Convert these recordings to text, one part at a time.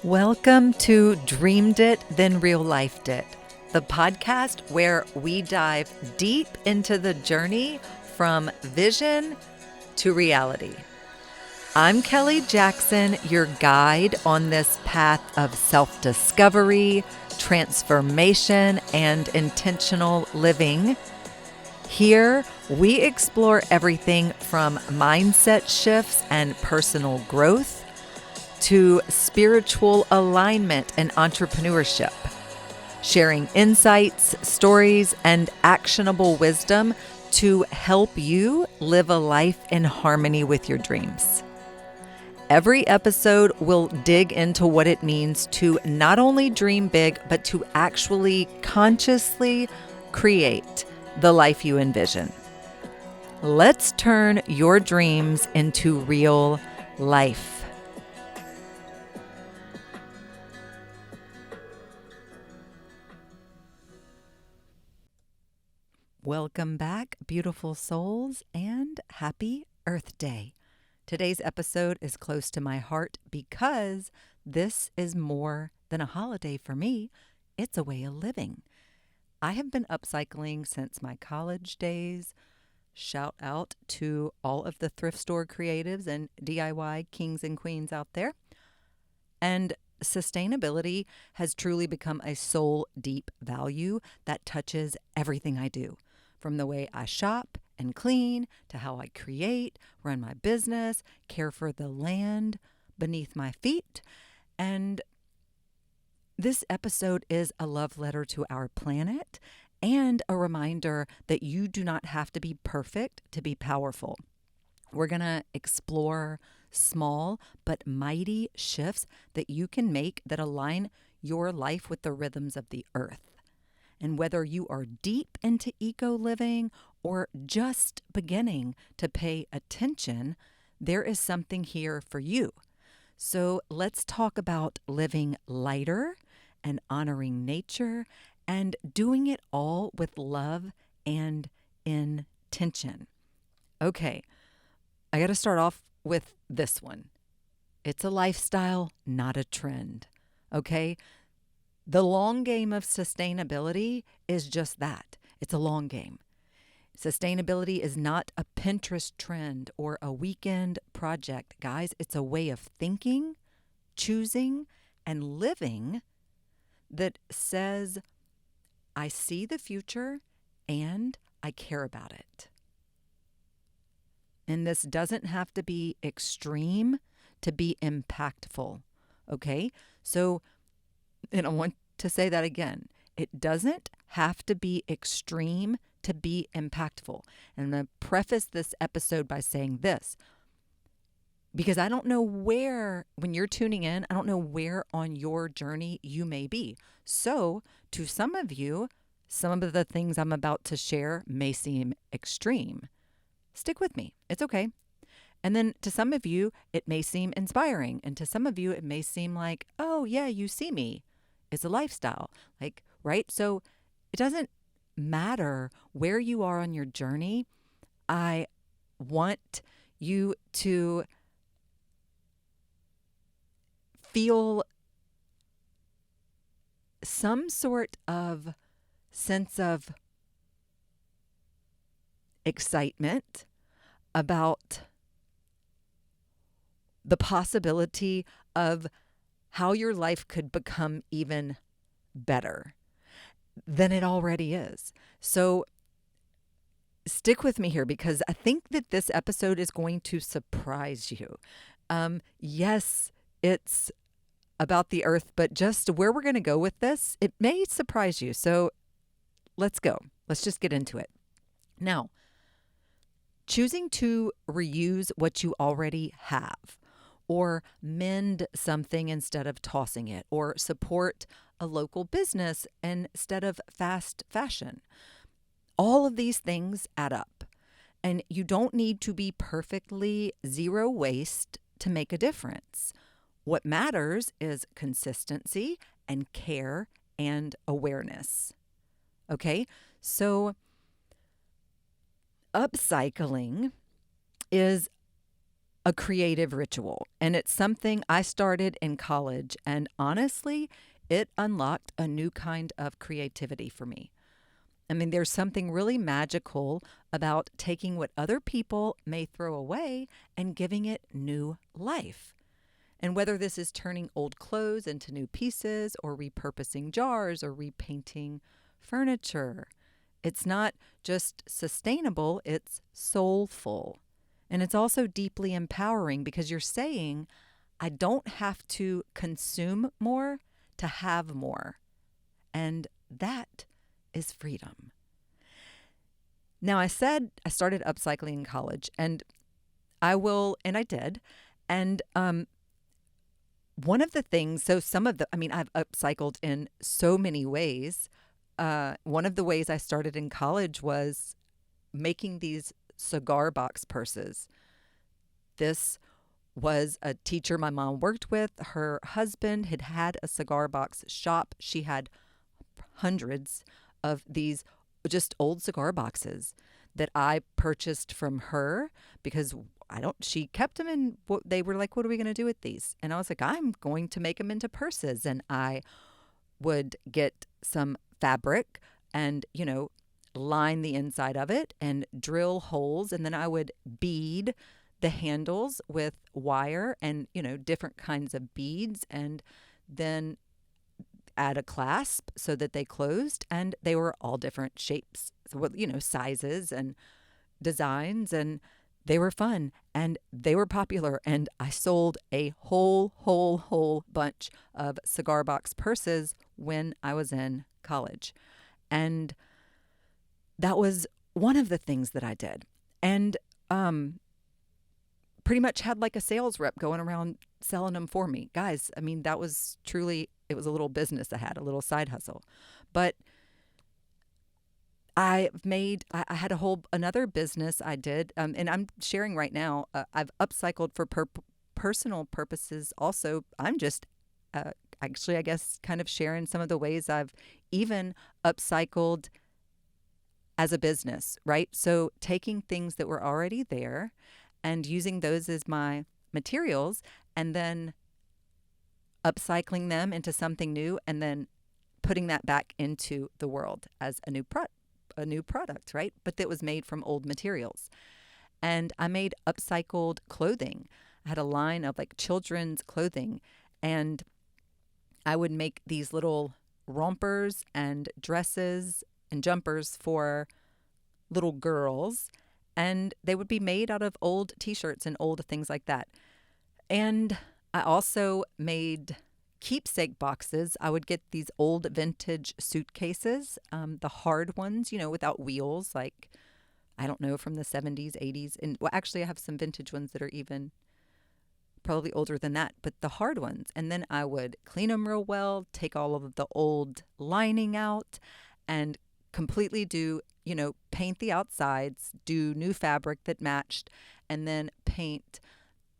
Welcome to Dreamed It, Then Real Lifed It, the podcast where we dive deep into the journey from vision to reality. I'm Kelly Jackson, your guide on this path of self-discovery, transformation, and intentional living. Here, we explore everything from mindset shifts and personal growth to spiritual alignment and entrepreneurship, sharing insights, stories, and actionable wisdom to help you live a life in harmony with your dreams. Every episode will dig into what it means to not only dream big, but to actually consciously create the life you envision. Let's turn your dreams into real life. Welcome back, beautiful souls, and happy Earth Day. Today's episode is close to my heart because this is more than a holiday for me. It's a way of living. I have been upcycling since my college days. Shout out to all of the thrift store creatives and DIY kings and queens out there. And sustainability has truly become a soul deep value that touches everything I do. From the way I shop and clean to how I create, run my business, care for the land beneath my feet. And this episode is a love letter to our planet and a reminder that you do not have to be perfect to be powerful. We're going to explore small but mighty shifts that you can make that align your life with the rhythms of the earth. And whether you are deep into eco-living or just beginning to pay attention, there is something here for you. So let's talk about living lighter and honoring nature and doing it all with love and intention. Okay, I got to start off with this one. It's a lifestyle, not a trend. Okay? The long game of sustainability is just that. It's a long game. Sustainability is not a Pinterest trend or a weekend project, guys. It's a way of thinking, choosing, and living that says, I see the future and I care about it. And this doesn't have to be extreme to be impactful. Okay? So, and I want to say that again. It doesn't have to be extreme to be impactful. And I'm going to preface this episode by saying this, because I don't know where, when you're tuning in, I don't know where on your journey you may be. So to some of you, some of the things I'm about to share may seem extreme. Stick with me. It's okay. And then to some of you, it may seem inspiring. And to some of you, it may seem like, oh, yeah, you see me. It's a lifestyle. Like, right? So it doesn't matter where you are on your journey. I want you to feel some sort of sense of excitement about the possibility of how your life could become even better than it already is. So stick with me here because I think that this episode is going to surprise you. Yes, it's about the earth, but just where we're going to go with this, it may surprise you. So let's go. Let's just get into it. Now, choosing to reuse what you already have, or mend something instead of tossing it, or support a local business instead of fast fashion. All of these things add up, and you don't need to be perfectly zero waste to make a difference. What matters is consistency and care and awareness. Okay, so upcycling is a creative ritual. And it's something I started in college. And honestly, it unlocked a new kind of creativity for me. I mean, there's something really magical about taking what other people may throw away and giving it new life. And whether this is turning old clothes into new pieces or repurposing jars or repainting furniture, it's not just sustainable, it's soulful. And it's also deeply empowering because you're saying, I don't have to consume more to have more. And that is freedom. Now, I said I started upcycling in college, and I did. And one of the things, I've upcycled in so many ways. One of the ways I started in college was making these cigar box purses. This was a teacher my mom worked with. Her husband had had a cigar box shop. She had hundreds of these just old cigar boxes that I purchased from her because she kept them and they were like, what are we going to do with these? And I was like, I'm going to make them into purses. And I would get some fabric and, line the inside of it and drill holes. And then I would bead the handles with wire and, different kinds of beads, and then add a clasp so that they closed, and they were all different shapes, sizes and designs, and they were fun and they were popular. And I sold a whole bunch of cigar box purses when I was in college. And that was one of the things that I did. And pretty much had like a sales rep going around selling them for me. Guys, I mean, that was truly, it was a little business I had, a little side hustle. But I had another business I did, and I'm sharing right now. I've upcycled for personal purposes also. I'm just actually, I guess, kind of sharing some of the ways I've even upcycled as a business, right? So taking things that were already there and using those as my materials, and then upcycling them into something new, and then putting that back into the world as a new product, right? But that was made from old materials. And I made upcycled clothing. I had a line of like children's clothing, and I would make these little rompers and dresses and jumpers for little girls, and they would be made out of old t-shirts and old things like that. And I also made keepsake boxes. I would get these old vintage suitcases, the hard ones, without wheels, like, I don't know, from the 70s, 80s. And well, actually, I have some vintage ones that are even probably older than that, but the hard ones. And then I would clean them real well, take all of the old lining out, and completely paint the outsides, do new fabric that matched, and then paint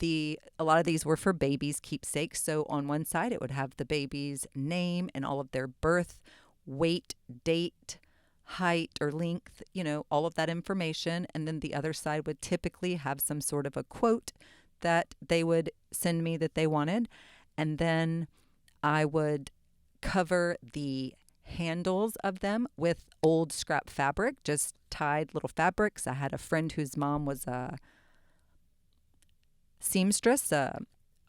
a lot of these were for babies' keepsakes. So on one side, it would have the baby's name and all of their birth, weight, date, height or length, all of that information. And then the other side would typically have some sort of a quote that they would send me that they wanted. And then I would cover the handles of them with old scrap fabric, just tied little fabrics. I had a friend whose mom was a seamstress,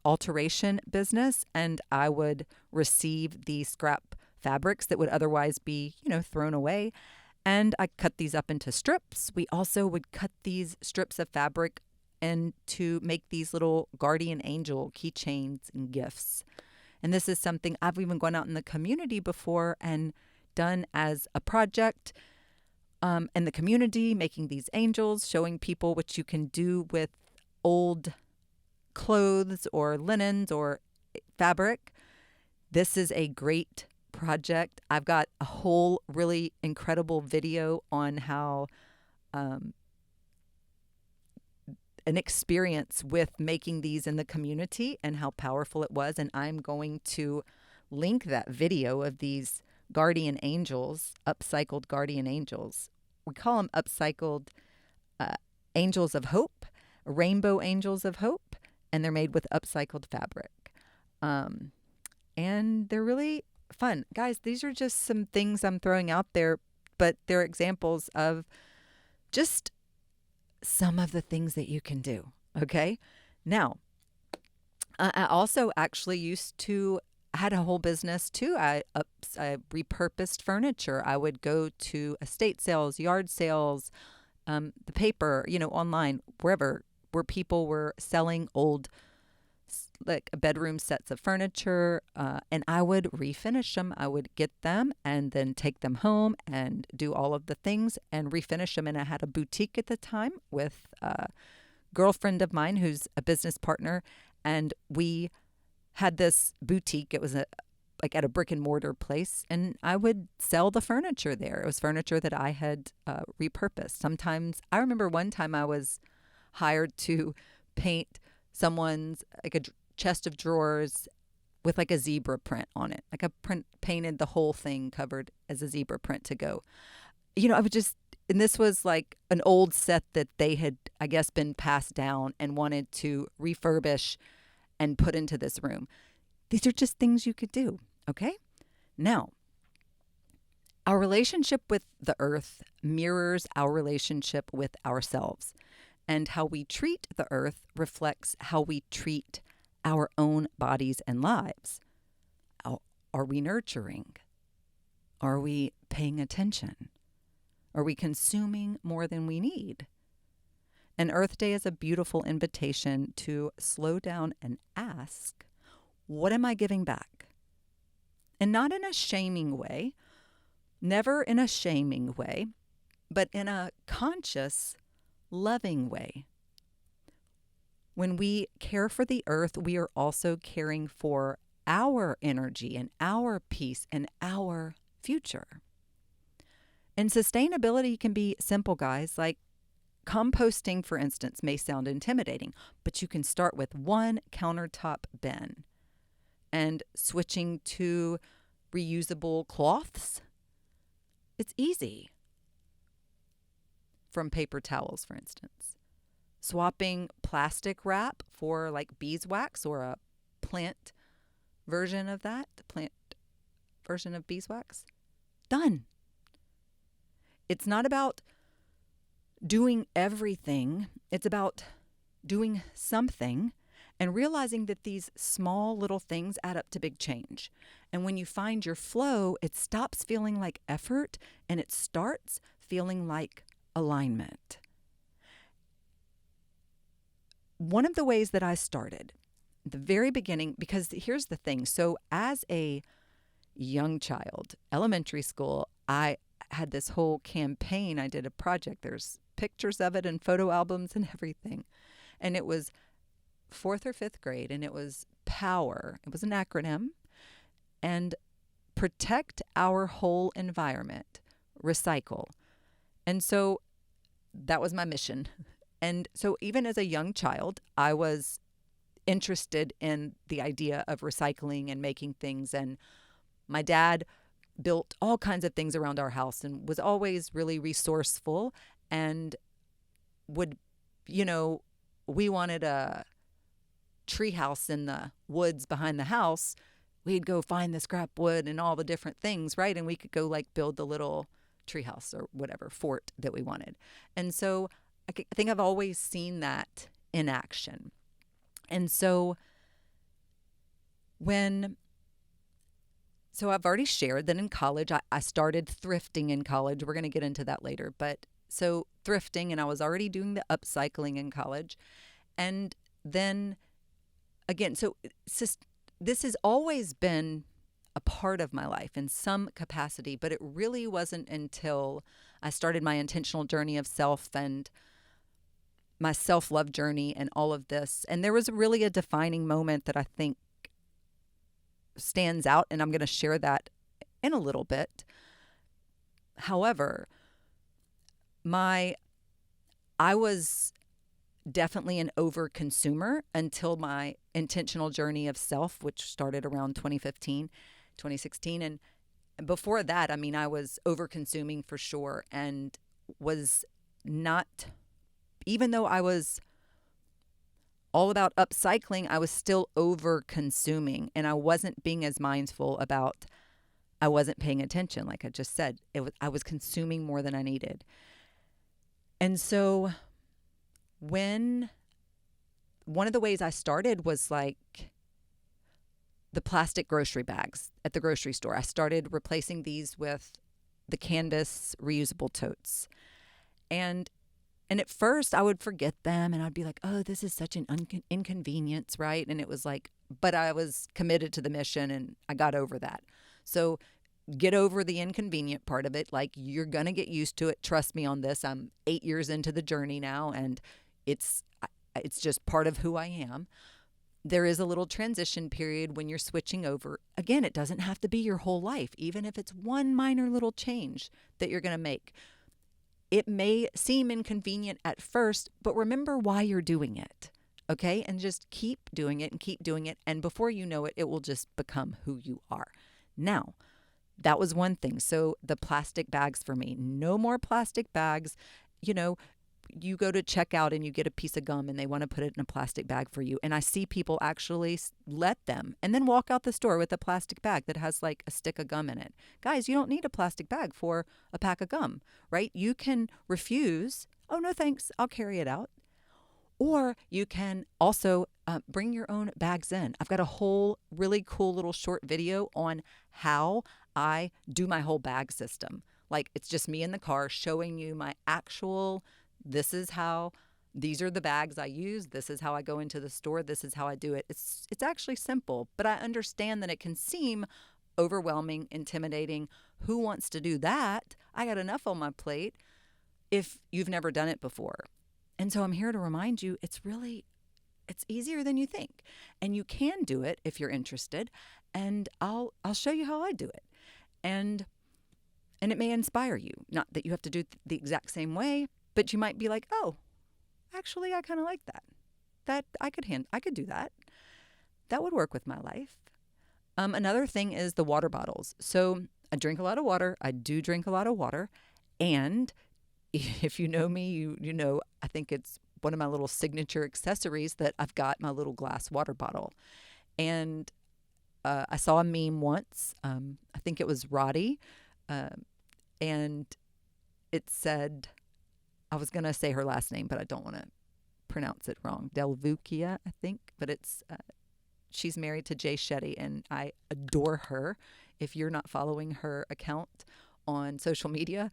alteration business, and I would receive the scrap fabrics that would otherwise be, thrown away. And I cut these up into strips. We also would cut these strips of fabric and to make these little guardian angel keychains and gifts. And this is something I've even gone out in the community before and done as a project in the community, making these angels, showing people what you can do with old clothes or linens or fabric. This is a great project. I've got a whole really incredible video on how an experience with making these in the community and how powerful it was. And I'm going to link that video of these guardian angels, upcycled guardian angels. We call them upcycled angels of hope, rainbow angels of hope. and they're made with upcycled fabric. Um, and they're really fun. Guys, these are just some things I'm throwing out there, but they're examples of just some of the things that you can do. Okay. Now, I also actually used to I had a whole business too. I repurposed furniture. I would go to estate sales, yard sales, the paper, online, wherever, where people were selling old like bedroom sets of furniture, and I would refinish them. I would get them and then take them home and do all of the things and refinish them. And I had a boutique at the time with a girlfriend of mine who's a business partner, and we had this boutique. It was like at a brick and mortar place, and I would sell the furniture there. It was furniture that I had repurposed. Sometimes I remember one time I was hired to paint someone's like a chest of drawers with like a zebra print on it. Like I painted the whole thing covered as a zebra print to go. I would just, and this was like an old set that they had, I guess, been passed down and wanted to refurbish and put into this room. These are just things you could do. Okay. Now, our relationship with the earth mirrors our relationship with ourselves. And how we treat the earth reflects how we treat our own bodies and lives. Are we nurturing? Are we paying attention? Are we consuming more than we need? And Earth Day is a beautiful invitation to slow down and ask, what am I giving back? And not in a shaming way, never in a shaming way, but in a conscious, loving way. When we care for the earth, we are also caring for our energy and our peace and our future. And sustainability can be simple, guys. Like composting, for instance, may sound intimidating, but you can start with one countertop bin and switching to reusable cloths. It's easy. From paper towels, for instance. Swapping plastic wrap for like beeswax or a plant version of that, the plant version of beeswax. Done. It's not about doing everything. It's about doing something and realizing that these small little things add up to big change. And when you find your flow, it stops feeling like effort and it starts feeling like alignment. One of the ways that I started, the very beginning, because here's the thing. So as a young child, elementary school, I had this whole campaign. I did a project. There's pictures of it and photo albums and everything. And it was 4th or 5th grade, and it was POWER. It was an acronym. And protect our whole environment, recycle. And so that was my mission. And so even as a young child, I was interested in the idea of recycling and making things. And my dad built all kinds of things around our house and was always really resourceful and would, we wanted a tree house in the woods behind the house. We'd go find the scrap wood and all the different things, right? And we could go like build the little treehouse or whatever fort that we wanted. And so I think I've always seen that in action. And so I've already shared that in college, I started thrifting in college. We're going to get into that later. But so thrifting, and I was already doing the upcycling in college. And then again, so this has always been a part of my life in some capacity, but it really wasn't until I started my intentional journey of self and my self-love journey and all of this. And there was really a defining moment that I think stands out, and I'm going to share that in a little bit. However, I was definitely an over-consumer until my intentional journey of self, which started around 2015, 2016. And before that, I was over-consuming for sure and was not, even though I was all about upcycling, I was still over consuming, and I wasn't being as mindful about, I wasn't paying attention. Like I just said, I was consuming more than I needed. And so when one of the ways I started was like the plastic grocery bags at the grocery store. I started replacing these with the canvas reusable totes. And at first I would forget them and I'd be like, oh, this is such an inconvenience, right? And it was like, but I was committed to the mission and I got over that. So get over the inconvenient part of it. Like, you're going to get used to it. Trust me on this. I'm 8 years into the journey now, and it's just part of who I am. There is a little transition period when you're switching over. Again, it doesn't have to be your whole life, even if it's one minor little change that you're going to make. It may seem inconvenient at first, but remember why you're doing it, okay? And just keep doing it and keep doing it. And before you know it, it will just become who you are. Now, that was one thing. So the plastic bags for me, no more plastic bags. You know, you go to checkout and you get a piece of gum and they want to put it in a plastic bag for you. And I see people actually let them and then walk out the store with a plastic bag that has like a stick of gum in it. Guys, you don't need a plastic bag for a pack of gum, right? You can refuse. Oh, no, thanks. I'll carry it out. Or you can also bring your own bags in. I've got a whole really cool little short video on how I do my whole bag system. Like, it's just me in the car showing you my actual, these are the bags I use. This is how I go into the store. This is how I do it. It's actually simple, but I understand that it can seem overwhelming, intimidating. Who wants to do that? I got enough on my plate if you've never done it before. And so I'm here to remind you, it's easier than you think. And you can do it if you're interested. And I'll show you how I do it. And it may inspire you. Not that you have to do it the exact same way, but you might be like, oh, actually, I kind of like that. That I could do that. That would work with my life. Another thing is the water bottles. So I drink a lot of water. I do drink a lot of water. And if you know me, you know, I think it's one of my little signature accessories that I've got my little glass water bottle. And I saw a meme once. I think it was Roddy. And it said, I was going to say her last name, but I don't want to pronounce it wrong. Delvukia, I think. But she's married to Jay Shetty, and I adore her. If you're not following her account on social media,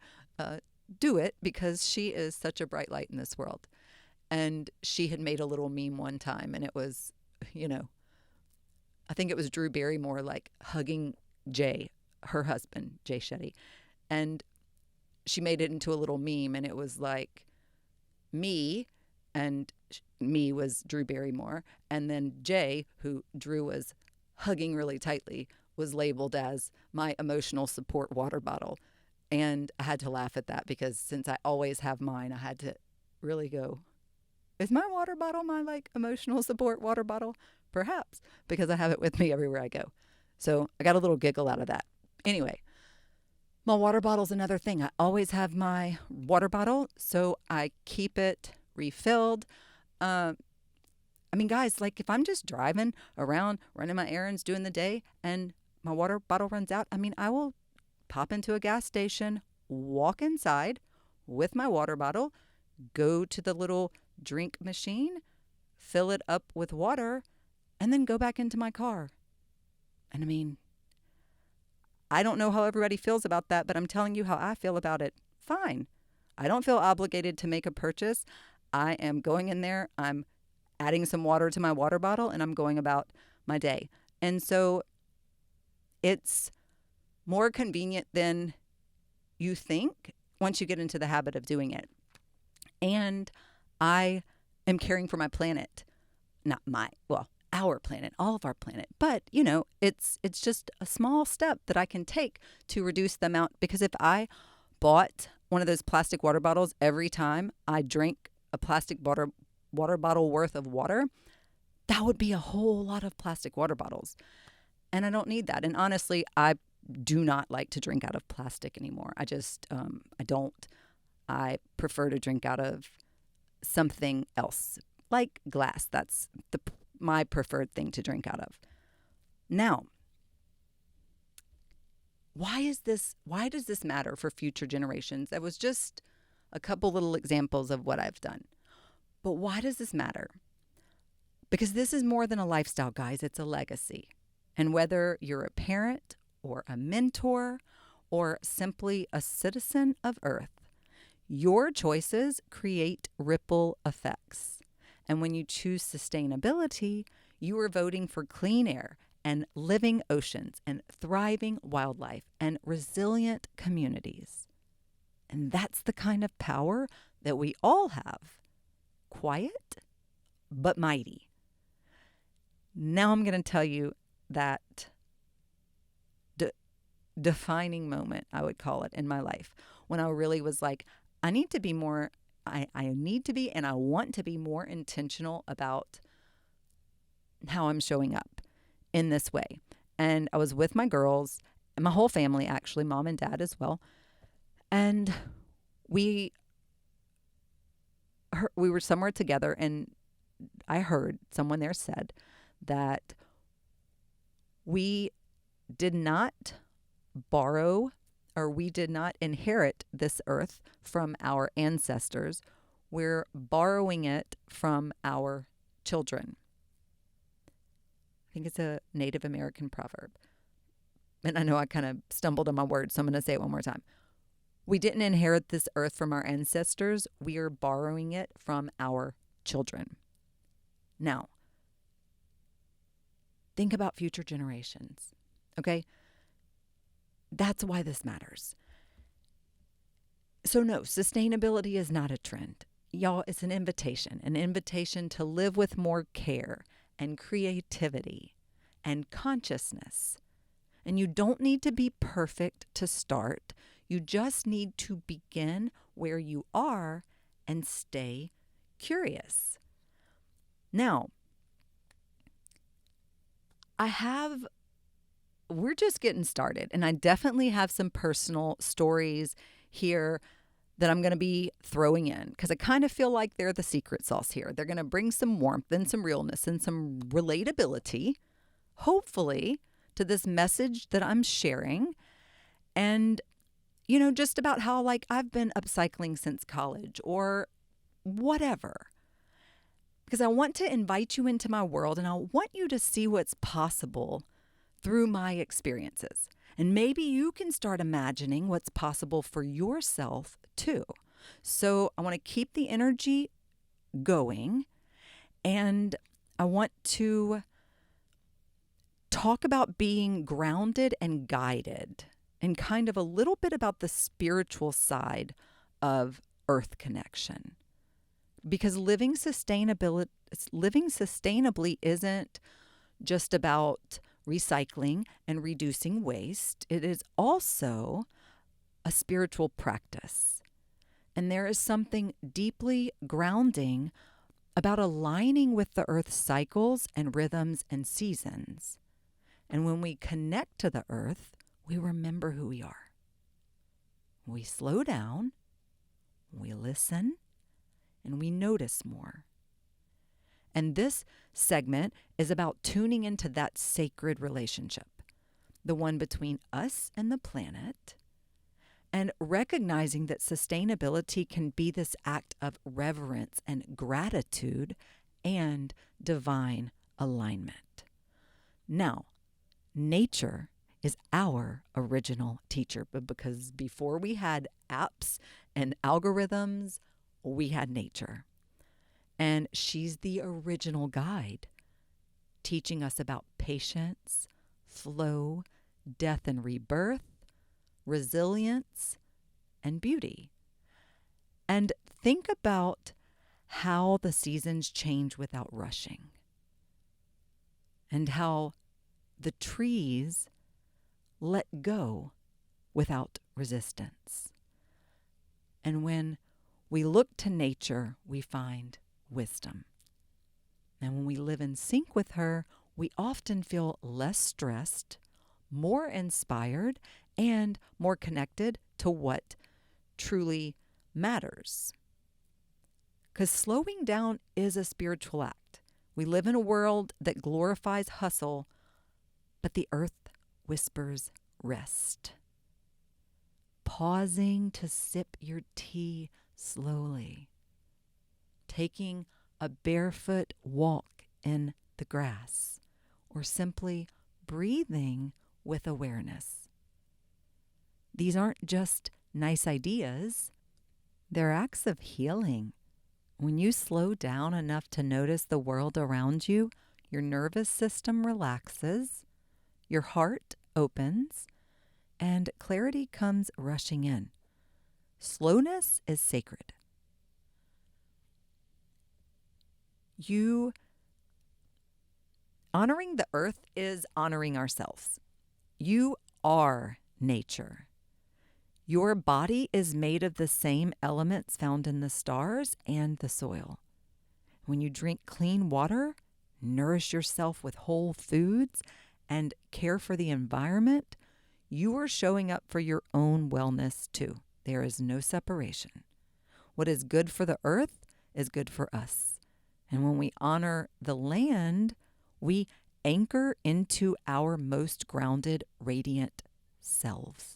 do it, because she is such a bright light in this world. And she had made a little meme one time, and it was, I think it was Drew Barrymore like hugging Jay, her husband, Jay Shetty. And she made it into a little meme, and it was like me, and me was Drew Barrymore, and then Jay, who Drew was hugging really tightly, was labeled as my emotional support water bottle. And I had to laugh at that, because since I always have mine, I had to really go, is my water bottle my like emotional support water bottle? Perhaps, because I have it with me everywhere I go. So I got a little giggle out of that. Anyway, my water bottle's another thing. I always have my water bottle, so I keep it refilled. Guys, like if I'm just driving around, running my errands, doing the day, and my water bottle runs out, I will pop into a gas station, walk inside with my water bottle, go to the little drink machine, fill it up with water, and then go back into my car. And I don't know how everybody feels about that, but I'm telling you how I feel about it. Fine. I don't feel obligated to make a purchase. I am going in there, I'm adding some water to my water bottle, and I'm going about my day. And so it's more convenient than you think once you get into the habit of doing it. And I am caring for my planet. Our planet, all of our planet. But, it's just a small step that I can take to reduce the amount, because if I bought one of those plastic water bottles every time I drank a plastic water bottle worth of water, that would be a whole lot of plastic water bottles. And I don't need that. And honestly, I do not like to drink out of plastic anymore. I just, I don't. I prefer to drink out of something else. like glass. That's my preferred thing to drink out of. Now, why does this matter for future generations? That was just a couple little examples of what I've done. But why does this matter? Because this is more than a lifestyle, guys. It's a legacy. And whether you're a parent or a mentor or simply a citizen of Earth, your choices create ripple effects. And when you choose sustainability, you are voting for clean air and living oceans and thriving wildlife and resilient communities. And that's the kind of power that we all have. Quiet, but mighty. Now I'm going to tell you that defining moment, I would call it, in my life, when I really was like, I need to be more, I need to be, and I want to be more intentional about how I'm showing up in this way. And I was with my girls, and my whole family, actually, mom and dad as well. And we were somewhere together, and I heard someone there said that we did not borrow, or we did not inherit this earth from our ancestors. We're borrowing it from our children. I think it's a Native American proverb. And I know I kind of stumbled on my words, so I'm going to say it one more time. We didn't inherit this earth from our ancestors. We are borrowing it from our children. Now, think about future generations, okay? That's why this matters. So no, sustainability is not a trend. Y'all, it's an invitation to live with more care and creativity and consciousness. And you don't need to be perfect to start. You just need to begin where you are and stay curious. Now, we're just getting started, and I definitely have some personal stories here that I'm going to be throwing in because I kind of feel like they're the secret sauce here. They're going to bring some warmth and some realness and some relatability, hopefully, to this message that I'm sharing. And, just about how I've been upcycling since college or whatever. Because I want to invite you into my world, and I want you to see what's possible through my experiences. And maybe you can start imagining what's possible for yourself too. So I want to keep the energy going, and I want to talk about being grounded and guided, and kind of a little bit about the spiritual side of Earth connection. Because living sustainably isn't just about recycling and reducing waste. It is also a spiritual practice. And there is something deeply grounding about aligning with the Earth's cycles and rhythms and seasons. And when we connect to the Earth, we remember who we are. We slow down, we listen, and we notice more. And this segment is about tuning into that sacred relationship, the one between us and the planet, and recognizing that sustainability can be this act of reverence and gratitude and divine alignment. Now, nature is our original teacher, but because before we had apps and algorithms, we had nature. And she's the original guide, teaching us about patience, flow, death and rebirth, resilience, and beauty. And think about how the seasons change without rushing, and how the trees let go without resistance. And when we look to nature, we find wisdom. And when we live in sync with her, we often feel less stressed, more inspired, and more connected to what truly matters. Because slowing down is a spiritual act. We live in a world that glorifies hustle, but the earth whispers rest. Pausing to sip your tea slowly. Taking a barefoot walk in the grass, or simply breathing with awareness. These aren't just nice ideas, they're acts of healing. When you slow down enough to notice the world around you, your nervous system relaxes, your heart opens, and clarity comes rushing in. Slowness is sacred. Honoring the earth is honoring ourselves. You are nature. Your body is made of the same elements found in the stars and the soil. When you drink clean water, nourish yourself with whole foods, and care for the environment, you are showing up for your own wellness too. There is no separation. What is good for the earth is good for us. And when we honor the land, we anchor into our most grounded, radiant selves.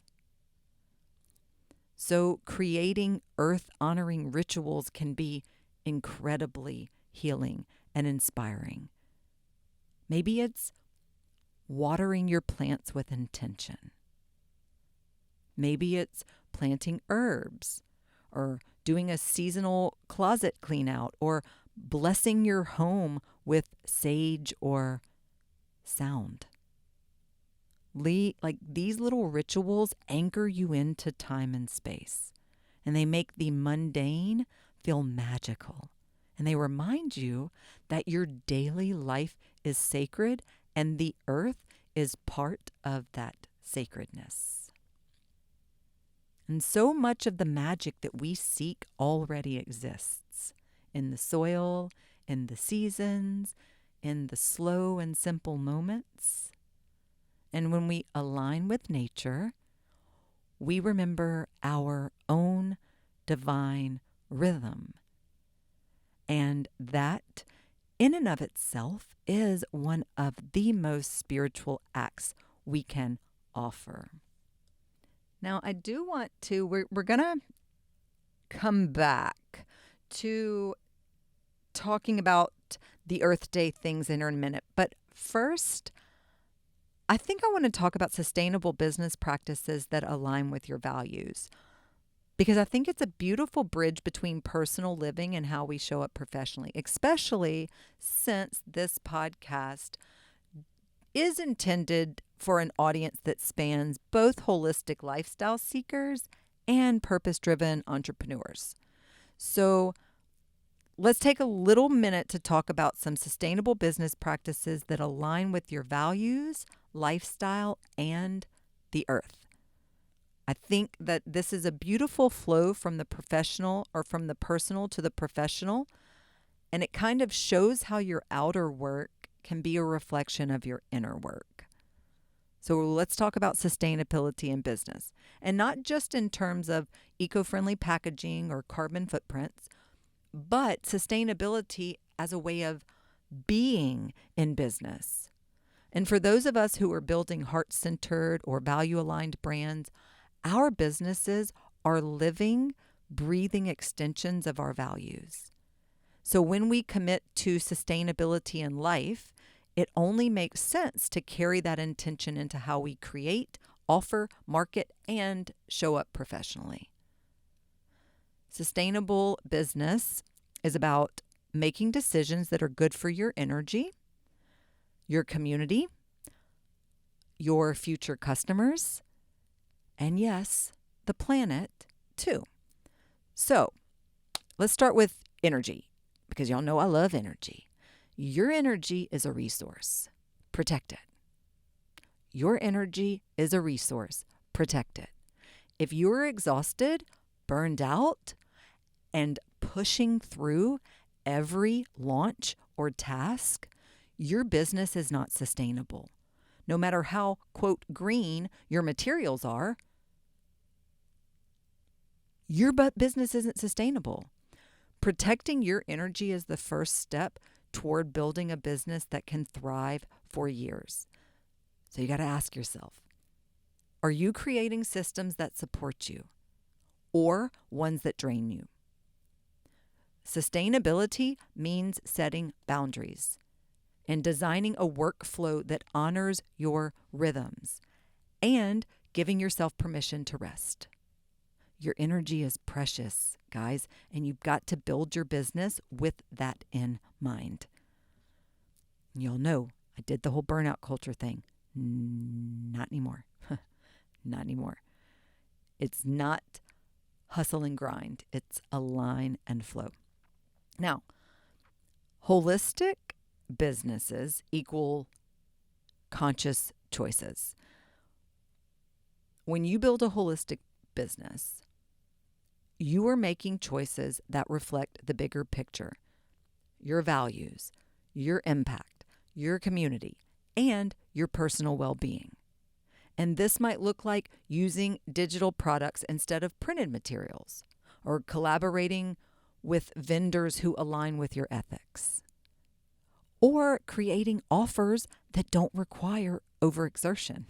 So creating earth-honoring rituals can be incredibly healing and inspiring. Maybe it's watering your plants with intention. Maybe it's planting herbs, or doing a seasonal closet clean out, or blessing your home with sage or sound. These little rituals anchor you into time and space, and they make the mundane feel magical, and they remind you that your daily life is sacred and the earth is part of that sacredness. And so much of the magic that we seek already exists in the soil, in the seasons, in the slow and simple moments. And when we align with nature, we remember our own divine rhythm. And that, in and of itself, is one of the most spiritual acts we can offer. Now, I do want to, we're going to come back to talking about the Earth Day things in a minute. But first, I think I want to talk about sustainable business practices that align with your values, because I think it's a beautiful bridge between personal living and how we show up professionally, especially since this podcast is intended for an audience that spans both holistic lifestyle seekers and purpose-driven entrepreneurs. So let's take a little minute to talk about some sustainable business practices that align with your values, lifestyle, and the earth. I think that this is a beautiful flow from the professional or from the personal to the professional, and it kind of shows how your outer work can be a reflection of your inner work. So let's talk about sustainability in business, and not just in terms of eco-friendly packaging or carbon footprints, but sustainability as a way of being in business. And for those of us who are building heart-centered or value-aligned brands, our businesses are living, breathing extensions of our values. So when we commit to sustainability in life, it only makes sense to carry that intention into how we create, offer, market, and show up professionally. Sustainable business is about making decisions that are good for your energy, your community, your future customers, and yes, the planet too. So let's start with energy, because y'all know I love energy. Your energy is a resource. Protect it. Your energy is a resource. Protect it. If you're exhausted, burned out, and pushing through every launch or task, your business is not sustainable. No matter how, quote, green your materials are, your business isn't sustainable. Protecting your energy is the first step toward building a business that can thrive for years. So you got to ask yourself, are you creating systems that support you or ones that drain you? Sustainability means setting boundaries and designing a workflow that honors your rhythms and giving yourself permission to rest. Your energy is precious, guys, and you've got to build your business with that in mind. You'll know I did the whole burnout culture thing. Not anymore. Not anymore. It's not hustle and grind. It's align and flow. Now, holistic businesses equal conscious choices. When you build a holistic business, you are making choices that reflect the bigger picture, your values, your impact, your community, and your personal well-being. And this might look like using digital products instead of printed materials, or collaborating with vendors who align with your ethics, or creating offers that don't require overexertion.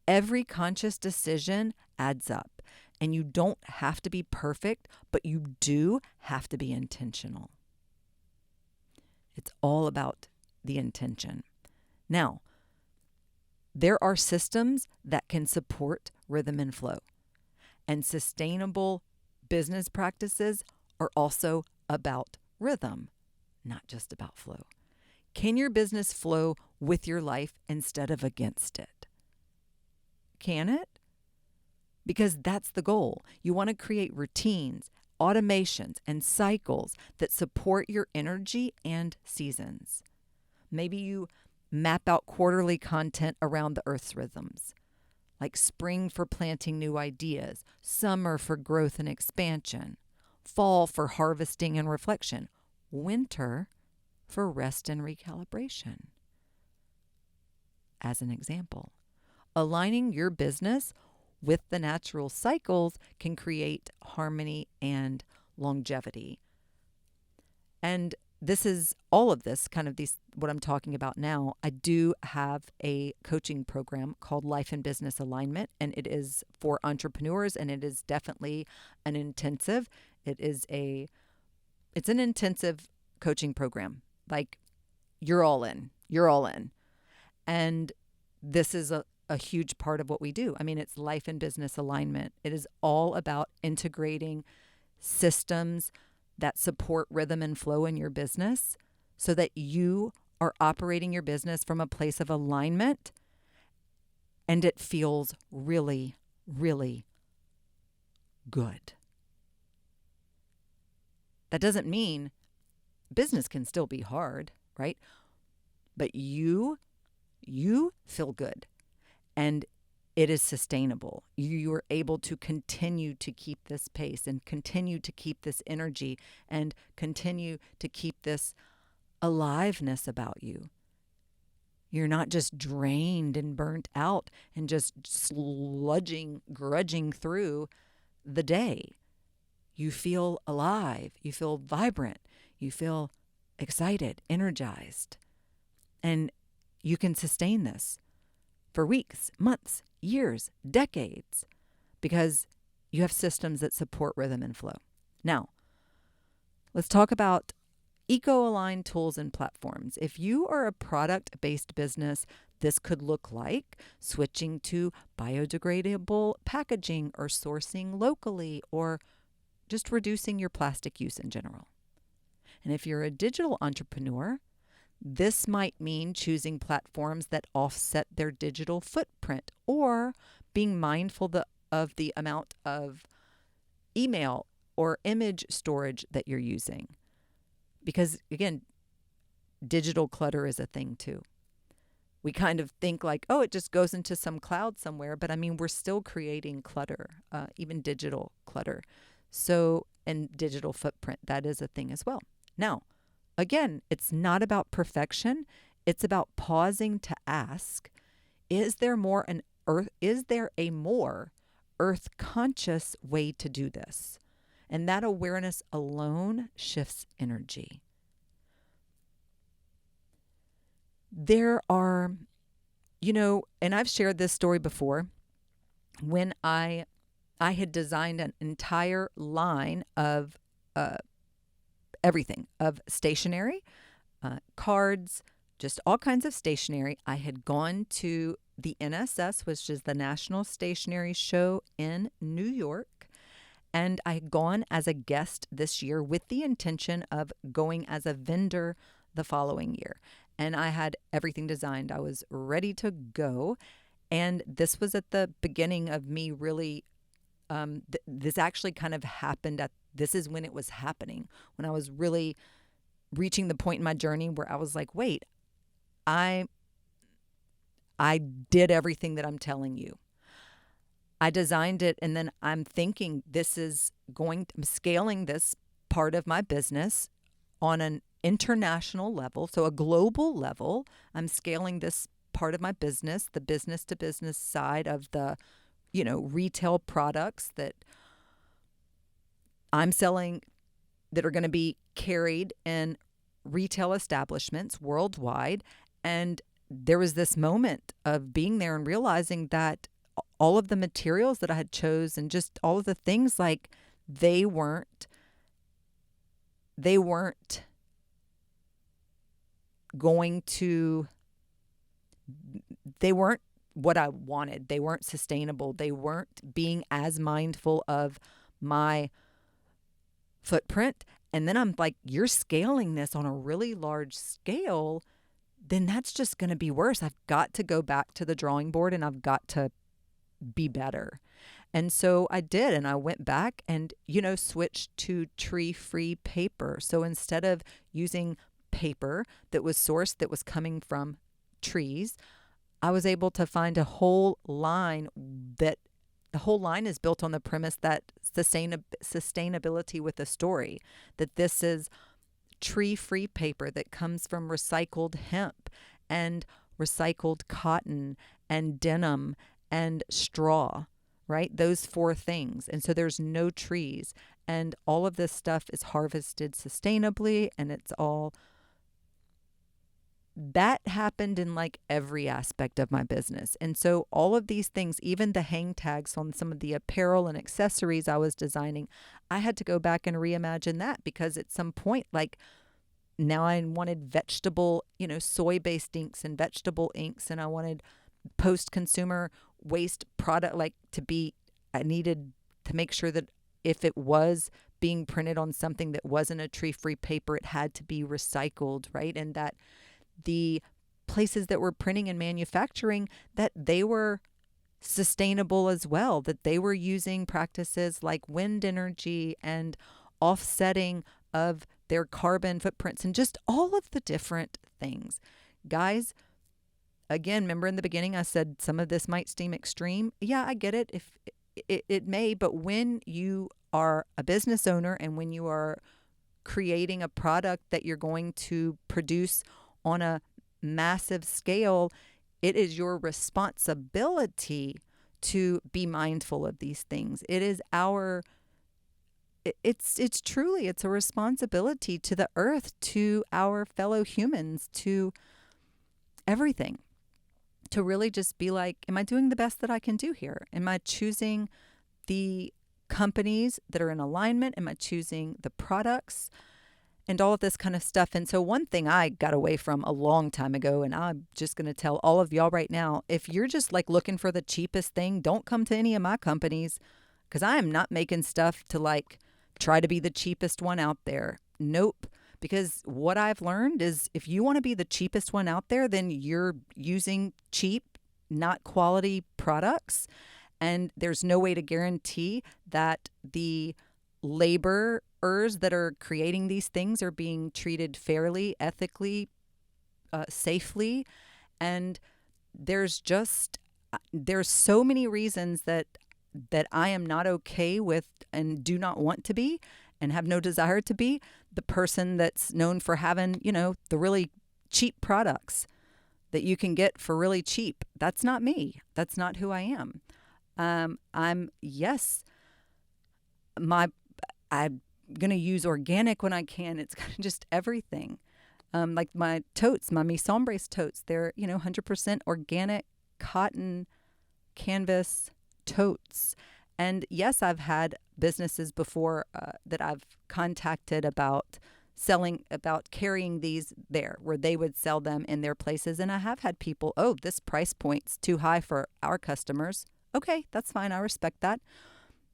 Every conscious decision adds up, and you don't have to be perfect, but you do have to be intentional. It's all about the intention. Now, there are systems that can support rhythm and flow, and sustainable business practices are also about rhythm, not just about flow. Can your business flow with your life instead of against it? Can it? Because that's the goal. You want to create routines, automations, and cycles that support your energy and seasons. Maybe you map out quarterly content around the Earth's rhythms, like spring for planting new ideas, summer for growth and expansion, fall for harvesting and reflection, winter for rest and recalibration. As an example, aligning your business with the natural cycles can create harmony and longevity. And this is all of this, kind of these, what I'm talking about now. I do have a coaching program called Life and Business Alignment, and it is for entrepreneurs, and it is definitely an intensive. It's an intensive coaching program. Like, you're all in. You're all in. And this is a huge part of what we do. I mean, it's life and business alignment. It is all about integrating systems that support rhythm and flow in your business so that you are operating your business from a place of alignment and it feels really, really good. That doesn't mean business can still be hard, right? But you feel good. And it is sustainable. You are able to continue to keep this pace and continue to keep this energy and continue to keep this aliveness about you. You're not just drained and burnt out and just grudging through the day. You feel alive. You feel vibrant. You feel excited, energized. And you can sustain this for weeks, months, years, decades, because you have systems that support rhythm and flow. Now, let's talk about eco-aligned tools and platforms. If you are a product-based business, this could look like switching to biodegradable packaging or sourcing locally or just reducing your plastic use in general. And if you're a digital entrepreneur, this might mean choosing platforms that offset their digital footprint or being mindful of the amount of email or image storage that you're using. Because, again, digital clutter is a thing too. We kind of think like, oh, it just goes into some cloud somewhere. But, I mean, we're still creating clutter, even digital clutter. So, and digital footprint, that is a thing as well. Now, again, it's not about perfection. It's about pausing to ask, is there a more earth conscious way to do this? And that awareness alone shifts energy. There are, and I've shared this story before, when I had designed an entire line of uh, everything, of stationery, cards, just all kinds of stationery. I had gone to the NSS, which is the National Stationery Show in New York, and I had gone as a guest this year with the intention of going as a vendor the following year. And I had everything designed. I was ready to go. And this was at the beginning of me really, this actually kind of happened this is when it was happening, when I was really reaching the point in my journey where I was like, wait, I did everything that I'm telling you. I designed it, and then I'm thinking I'm scaling this part of my business on an international level, so a global level. I'm scaling this part of my business, the business to business side of the, retail products that I'm selling that are going to be carried in retail establishments worldwide. And there was this moment of being there and realizing that all of the materials that I had chosen and just all of the things, like they weren't going to, they weren't what I wanted. They weren't sustainable. They weren't being as mindful of my footprint. And then I'm like, you're scaling this on a really large scale, then that's just going to be worse. I've got to go back to the drawing board and I've got to be better. And so I did, and I went back and, switched to tree-free paper. So instead of using paper that was sourced, that was coming from trees, I was able to find a whole line that the whole line is built on the premise that sustainability with a story, that this is tree-free paper that comes from recycled hemp and recycled cotton and denim and straw, right? Those 4 things. And so there's no trees. And all of this stuff is harvested sustainably, and it's all... That happened in like every aspect of my business. And so all of these things, even the hang tags on some of the apparel and accessories I was designing, I had to go back and reimagine that, because at some point, like, now I wanted vegetable, soy-based inks and vegetable inks, and I wanted post-consumer waste product, I needed to make sure that if it was being printed on something that wasn't a tree-free paper, it had to be recycled, right? And that the places that were printing and manufacturing, that they were sustainable as well, that they were using practices like wind energy and offsetting of their carbon footprints and just all of the different things. Guys, again, remember in the beginning I said some of this might seem extreme. Yeah, I get it. If it may, but when you are a business owner and when you are creating a product that you're going to produce on a massive scale, it is your responsibility to be mindful of these things. It is it's truly a responsibility to the earth, to our fellow humans, to everything, to really just be like, am I doing the best that I can do here? Am I choosing the companies that are in alignment? Am I choosing the products? And all of this kind of stuff. And so one thing I got away from a long time ago, and I'm just going to tell all of y'all right now, if you're just like looking for the cheapest thing, don't come to any of my companies, because I am not making stuff to like try to be the cheapest one out there. Nope. Because what I've learned is if you want to be the cheapest one out there, then you're using cheap, not quality products. And there's no way to guarantee that the laborers that are creating these things are being treated fairly, ethically, safely. And there's so many reasons that I am not okay with and do not want to be and have no desire to be the person that's known for having, the really cheap products that you can get for really cheap. That's not me. That's not who I am. I'm going to use organic when I can. It's kind of just everything. Like my totes, my Mise Sombres totes, they're, 100% organic cotton canvas totes. And yes, I've had businesses before that I've contacted about carrying these there, where they would sell them in their places. And I have had people, oh, this price point's too high for our customers. Okay, that's fine. I respect that.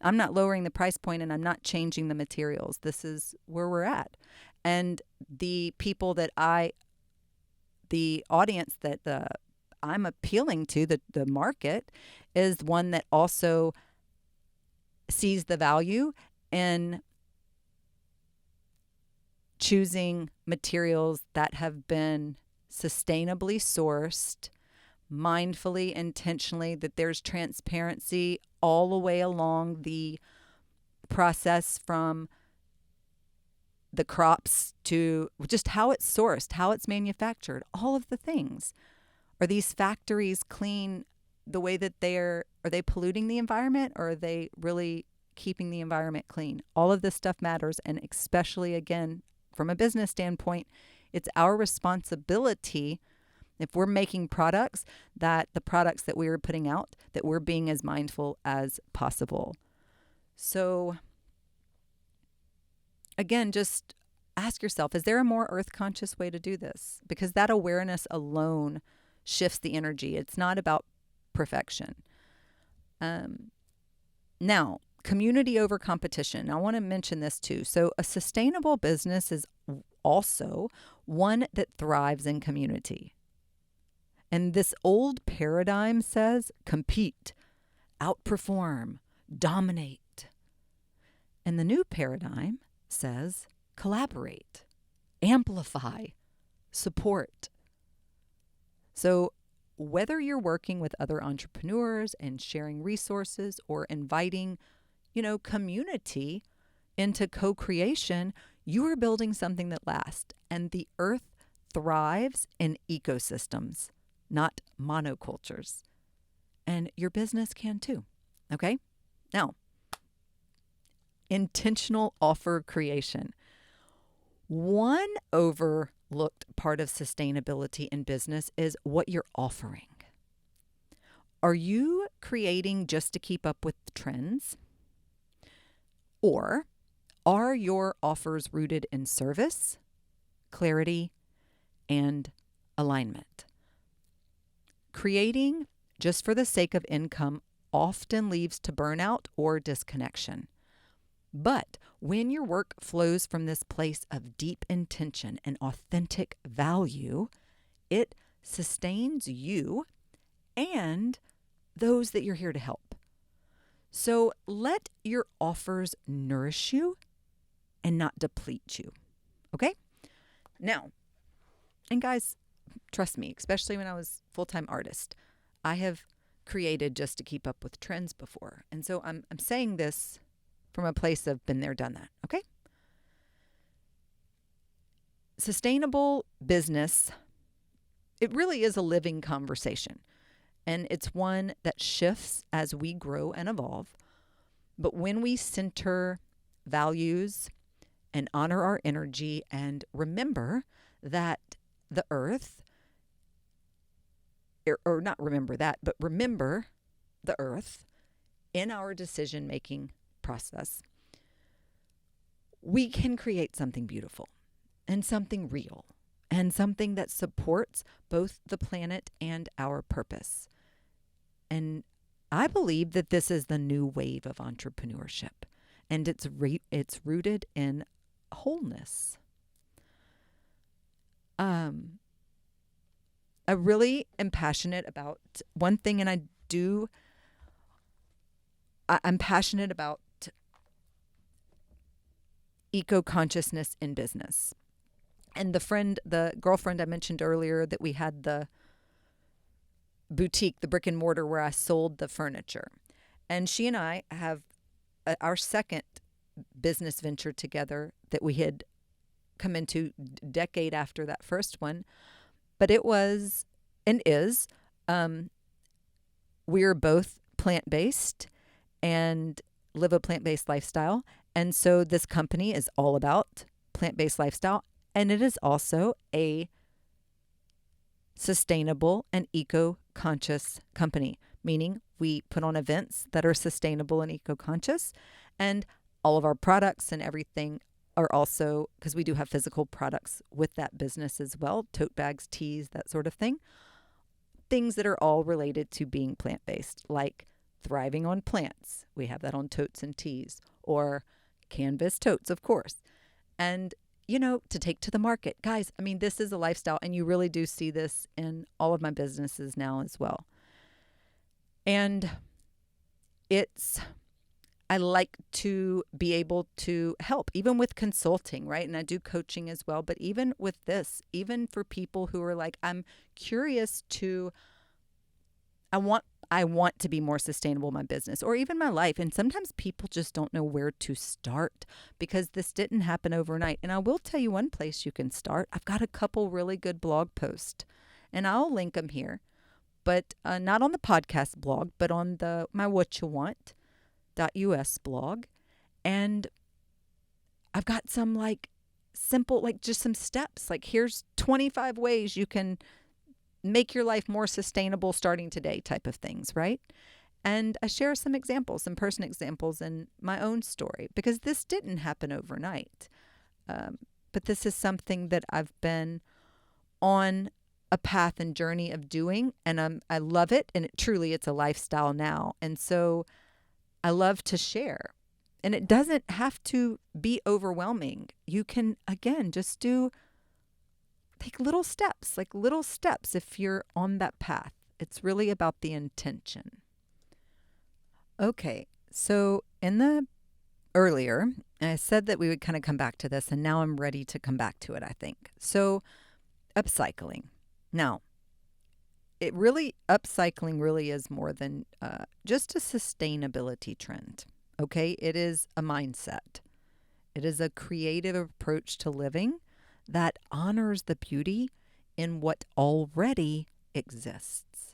I'm not lowering the price point and I'm not changing the materials. This is where we're at. And the audience that I'm appealing to, the market, is one that also sees the value in choosing materials that have been sustainably sourced, mindfully, intentionally, that there's transparency all the way along the process, from the crops to just how it's sourced, how it's manufactured, all of the things. Are these factories clean the way that are they polluting the environment, or are they really keeping the environment clean? All of this stuff matters. And especially, again, from a business standpoint, it's our responsibility, if we're making products, that the products that we're putting out, that we're being as mindful as possible. So again, just ask yourself, is there a more earth conscious way to do this? Because that awareness alone shifts the energy. It's not about perfection. Now, community over competition. I want to mention this too. So a sustainable business is also one that thrives in community. And this old paradigm says compete, outperform, dominate. And the new paradigm says collaborate, amplify, support. So whether you're working with other entrepreneurs and sharing resources, or inviting, community into co-creation, you are building something that lasts. And the earth thrives in ecosystems, not monocultures. And your business can too. Okay? Now, intentional offer creation. One overlooked part of sustainability in business is what you're offering. Are you creating just to keep up with trends? Or are your offers rooted in service, clarity, and alignment? Creating just for the sake of income often leads to burnout or disconnection. But when your work flows from this place of deep intention and authentic value, it sustains you and those that you're here to help. So let your offers nourish you and not deplete you. Okay? Now, and guys, trust me, especially when I was full-time artist, I have created just to keep up with trends before. And so I'm saying this from a place of been there, done that. Okay? Sustainable business, it really is a living conversation. And it's one that shifts as we grow and evolve. But when we center values and honor our energy and remember that the earth, or not remember that, but remember the earth in our decision-making process, we can create something beautiful and something real and something that supports both the planet and our purpose. And I believe that this is the new wave of entrepreneurship, and it's rooted in wholeness. I really am passionate about one thing, and I'm passionate about eco-consciousness in business. And the girlfriend I mentioned earlier that we had the boutique, the brick and mortar where I sold the furniture. And she and I have our second business venture together that we had come into a decade after that first one. But it was and is, we're both plant-based and live a plant-based lifestyle. And so this company is all about plant-based lifestyle, and it is also a sustainable and eco-conscious company, meaning we put on events that are sustainable and eco-conscious, and all of our products and everything are also, because we do have physical products with that business as well, tote bags, teas, that sort of thing, things that are all related to being plant-based, like thriving on plants. We have that on totes and teas, or canvas totes, of course. And to take to the market. Guys, I mean, this is a lifestyle, and you really do see this in all of my businesses now as well. And I like to be able to help, even with consulting, right? And I do coaching as well. But even with this, even for people who are like, I'm curious I want to be more sustainable in my business or even my life. And sometimes people just don't know where to start because this didn't happen overnight. And I will tell you one place you can start. I've got a couple really good blog posts, and I'll link them here, but not on the podcast blog, but on my What You Want.us blog. And I've got some simple, just some steps. Here's 25 ways you can make your life more sustainable starting today type of things, right? And I share some examples, some personal examples in my own story, because this didn't happen overnight. But this is something that I've been on a path and journey of doing, and I love it. And it's a lifestyle now. And so I love to share. And it doesn't have to be overwhelming. You can, again, just take little steps if you're on that path. It's really about the intention. Okay, so earlier, I said that we would kind of come back to this, and now I'm ready to come back to it, I think. So, upcycling. Now, upcycling really is more than just a sustainability trend, okay? It is a mindset. It is a creative approach to living that honors the beauty in what already exists.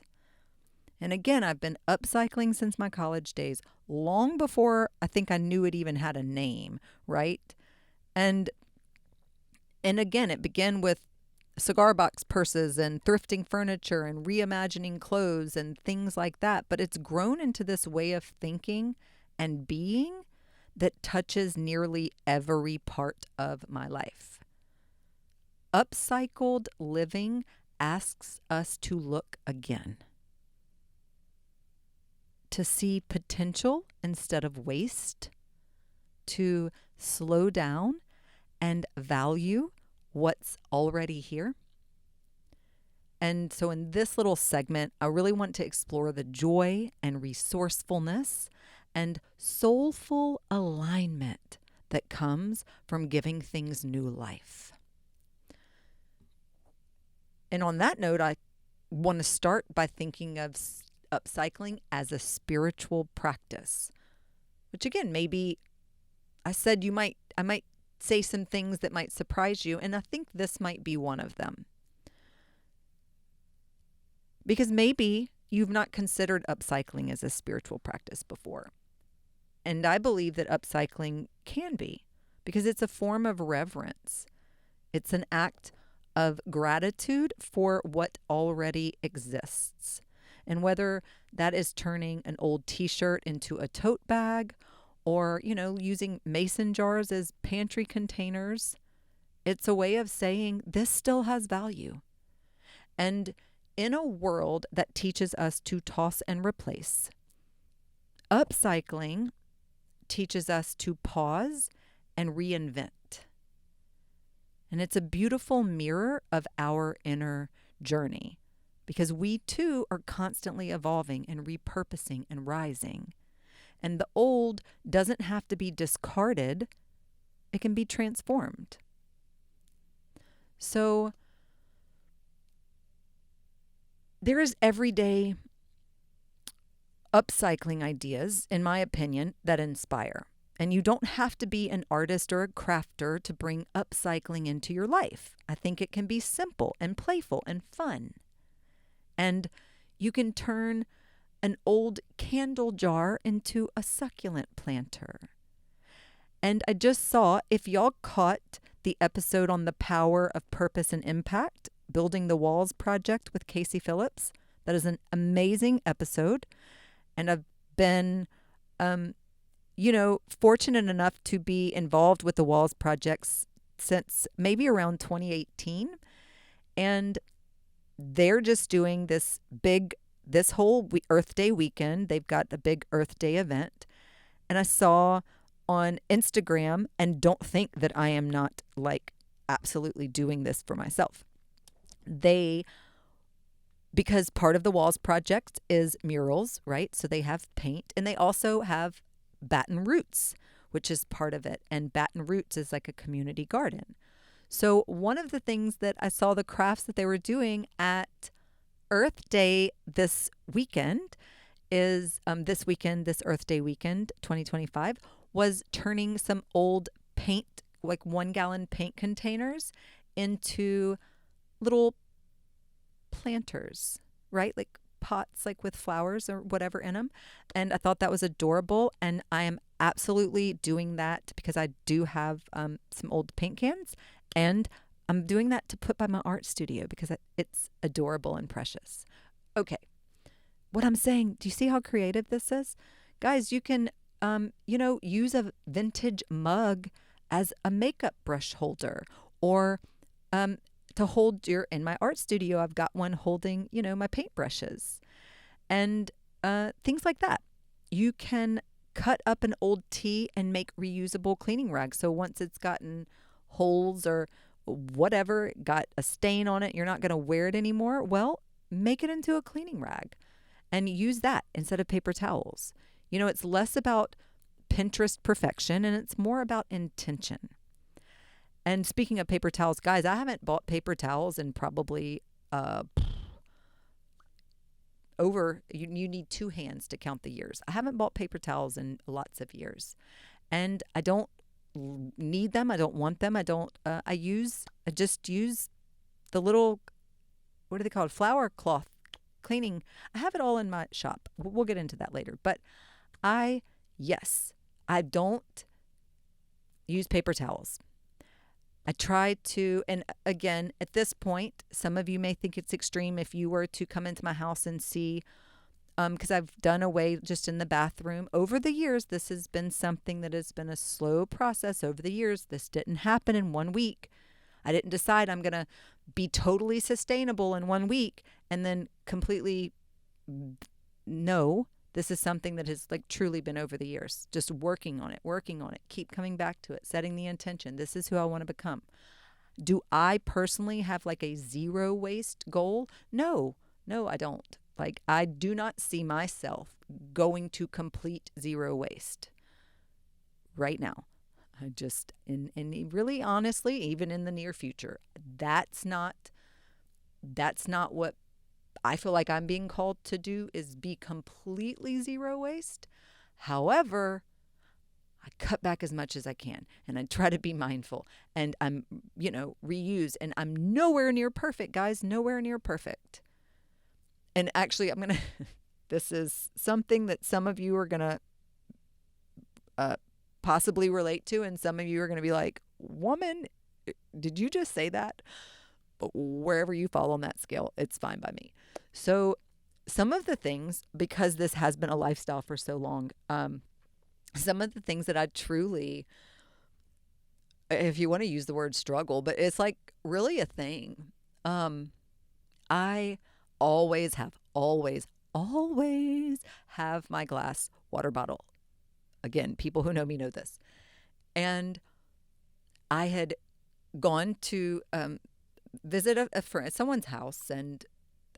And again, I've been upcycling since my college days, long before I think I knew it even had a name, right? And again, it began with cigar box purses and thrifting furniture and reimagining clothes and things like that. But it's grown into this way of thinking and being that touches nearly every part of my life. Upcycled living asks us to look again, to see potential instead of waste, to slow down and value what's already here. And so in this little segment, I really want to explore the joy and resourcefulness and soulful alignment that comes from giving things new life. And on that note, I want to start by thinking of upcycling as a spiritual practice, which again, maybe I said I might say some things that might surprise you, and I think this might be one of them. Because maybe you've not considered upcycling as a spiritual practice before. And I believe that upcycling can be, because it's a form of reverence. It's an act of gratitude for what already exists. And whether that is turning an old t-shirt into a tote bag or, using mason jars as pantry containers, it's a way of saying this still has value. And in a world that teaches us to toss and replace, upcycling teaches us to pause and reinvent. And it's a beautiful mirror of our inner journey, because we too are constantly evolving and repurposing and rising. And the old doesn't have to be discarded. It can be transformed. So there is everyday upcycling ideas, in my opinion, that inspire. And you don't have to be an artist or a crafter to bring upcycling into your life. I think it can be simple and playful and fun. And you can turn an old candle jar into a succulent planter. And I just saw, if y'all caught the episode on the power of purpose and impact, Building the Walls project with Casey Phillips, that is an amazing episode. And I've been, fortunate enough to be involved with the Walls projects since maybe around 2018. And they're just doing this whole Earth Day weekend. They've got a big Earth Day event. And I saw on Instagram, and don't think that I am not like absolutely doing this for myself. Because part of the Walls project is murals, right? So they have paint, and they also have Baton Roots, which is part of it. And Baton Roots is like a community garden. So one of the things that I saw, the crafts that they were doing at Earth Day this weekend is this Earth Day weekend 2025 was turning some old paint, like 1-gallon paint containers, into little planters, right? Like pots, like with flowers or whatever in them. And I thought that was adorable. And I am absolutely doing that because I do have some old paint cans, and I'm doing that to put by my art studio because it's adorable and precious. Okay. What I'm saying, do you see how creative this is? Guys, you can, use a vintage mug as a makeup brush holder, or to hold in my art studio, I've got one holding, my paintbrushes and things like that. You can cut up an old tee and make reusable cleaning rags. So once it's gotten holes or whatever, got a stain on it, you're not going to wear it anymore. Well, make it into a cleaning rag and use that instead of paper towels. It's less about Pinterest perfection and it's more about intention. And speaking of paper towels, guys, I haven't bought paper towels in probably you need 2 hands to count the years. I haven't bought paper towels in lots of years. And I don't need them. I don't want them. I just use the little, what are they called? Flower cloth cleaning. I have it all in my shop. We'll get into that later. But I don't use paper towels. I try to, and again, at this point, some of you may think it's extreme if you were to come into my house and see, because I've done away just in the bathroom. Over the years, this has been something that has been a slow process over the years. This didn't happen in 1 week. I didn't decide I'm going to be totally sustainable in 1 week and then completely, no. This is something that has like truly been over the years, just working on it, keep coming back to it, setting the intention. This is who I want to become. Do I personally have like a zero waste goal? No, I don't. Like, I do not see myself going to complete zero waste right now. I just, and really honestly, even in the near future, that's not what I feel like I'm being called to do, is be completely zero waste. However, I cut back as much as I can and I try to be mindful, and I'm, reuse, and I'm nowhere near perfect, guys, nowhere near perfect. And actually, this is something that some of you are going to possibly relate to, and some of you are going to be like, woman, did you just say that? But wherever you fall on that scale, it's fine by me. So some of the things, because this has been a lifestyle for so long, some of the things that I truly, if you want to use the word struggle, but it's like really a thing. I always have my glass water bottle. Again, people who know me know this. And I had gone to visit a friend, someone's house, and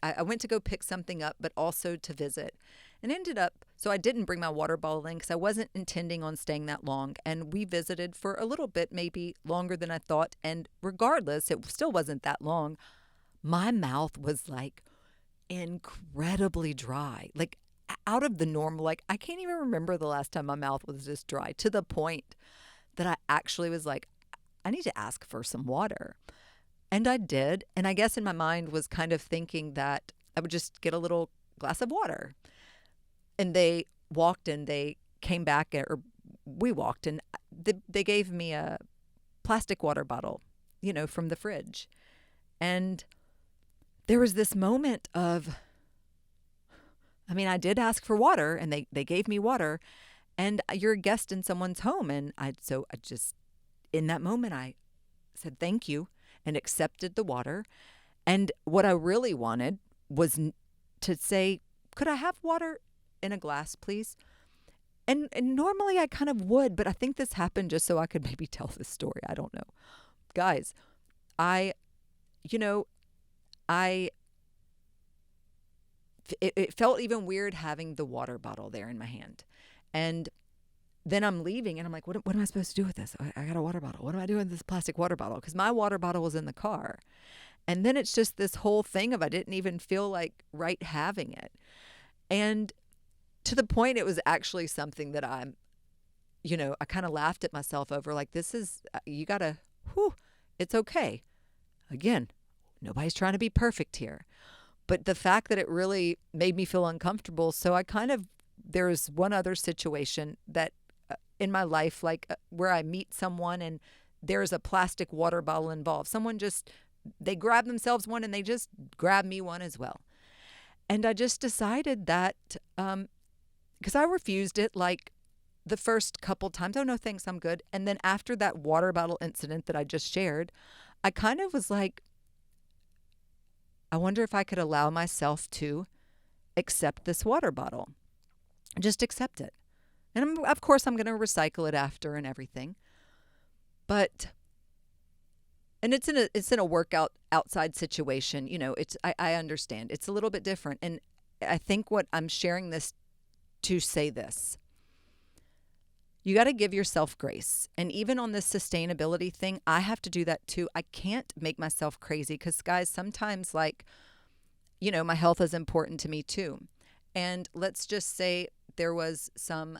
I went to go pick something up, but also to visit, and ended up, so I didn't bring my water bottle in because I wasn't intending on staying that long. And we visited for a little bit, maybe longer than I thought. And regardless, it still wasn't that long. My mouth was like incredibly dry, like out of the normal. Like, I can't even remember the last time my mouth was this dry, to the point that I actually was like, I need to ask for some water. And I did. And I guess in my mind was kind of thinking that I would just get a little glass of water. And they walked and they came back, or we walked and they gave me a plastic water bottle, from the fridge. And there was this moment of, I did ask for water and they gave me water, and you're a guest in someone's home. And in that moment, I said thank you and accepted the water. And what I really wanted was to say, could I have water in a glass, please? And normally I kind of would, but I think this happened just so I could maybe tell this story. I don't know. Guys, I, you know, I, it felt even weird having the water bottle there in my hand. And then I'm leaving and I'm like, what am I supposed to do with this? I got a water bottle. What am I doing with this plastic water bottle? Because my water bottle was in the car. And then it's just this whole thing of I didn't even feel like right having it. And to the point it was actually something that I kind of laughed at myself over, like, this is, you gotta, it's okay. Again, nobody's trying to be perfect here. But the fact that it really made me feel uncomfortable. So there's one other situation that in my life, where I meet someone and there's a plastic water bottle involved. Someone they grab themselves one and they just grab me one as well. And I just decided that, because I refused it like the first couple times. Oh, no, thanks, I'm good. And then after that water bottle incident that I just shared, I kind of was like, I wonder if I could allow myself to accept this water bottle. Just accept it. And of course, I'm going to recycle it after and everything. And it's in a workout outside situation. I understand. It's a little bit different. And I think what I'm sharing this to say this. You got to give yourself grace. And even on this sustainability thing, I have to do that too. I can't make myself crazy because, guys, sometimes my health is important to me too. And let's just say there was some,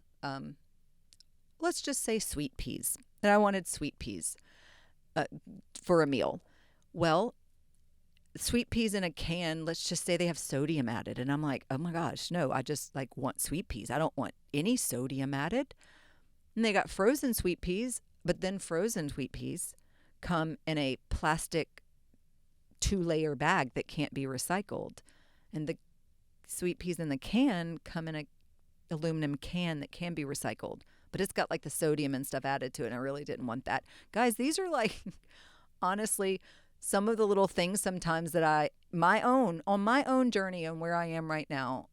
let's just say sweet peas. And I wanted sweet peas for a meal. Well, sweet peas in a can, let's just say they have sodium added. And I'm like, oh my gosh, no, I just want sweet peas. I don't want any sodium added. And they got frozen sweet peas, but then frozen sweet peas come in a plastic 2-layer bag that can't be recycled. And the sweet peas in the can come in a aluminum can that can be recycled. But it's got the sodium and stuff added to it, and I really didn't want that. Guys, these are honestly, some of the little things sometimes that on my own journey and where I am right now,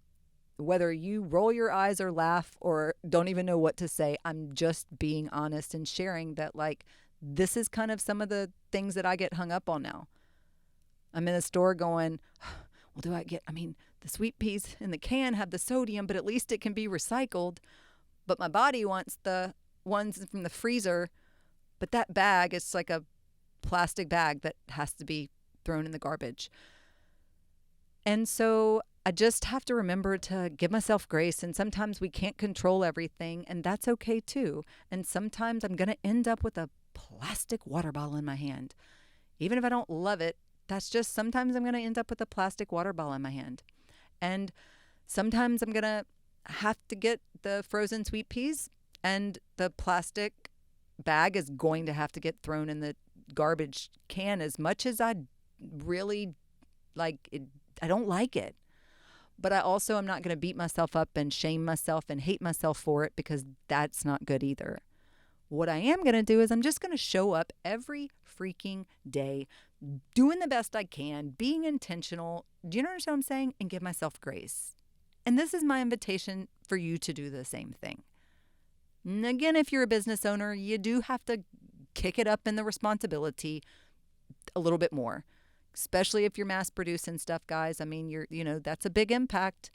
whether you roll your eyes or laugh or don't even know what to say, I'm just being honest and sharing that this is kind of some of the things that I get hung up on now. I'm in a store going, well, the sweet peas in the can have the sodium, but at least it can be recycled. But my body wants the ones from the freezer, but that bag is like a plastic bag that has to be thrown in the garbage. And so I just have to remember to give myself grace. And sometimes we can't control everything, and that's okay too. And sometimes I'm going to end up with a plastic water bottle in my hand. Even if I don't love it, sometimes I'm going to end up with a plastic water bottle in my hand. And sometimes I'm going to have to get the frozen sweet peas, and the plastic bag is going to have to get thrown in the garbage can. As much as I really I don't like it. But I also am not going to beat myself up and shame myself and hate myself for it, because that's not good either. What I am going to do is I'm just going to show up every freaking day, doing the best I can, being intentional. Do you understand what I'm saying? And give myself grace. And this is my invitation for you to do the same thing. And again, if you're a business owner, you do have to kick it up in the responsibility a little bit more. Especially if you're mass producing stuff, guys. That's a big impact,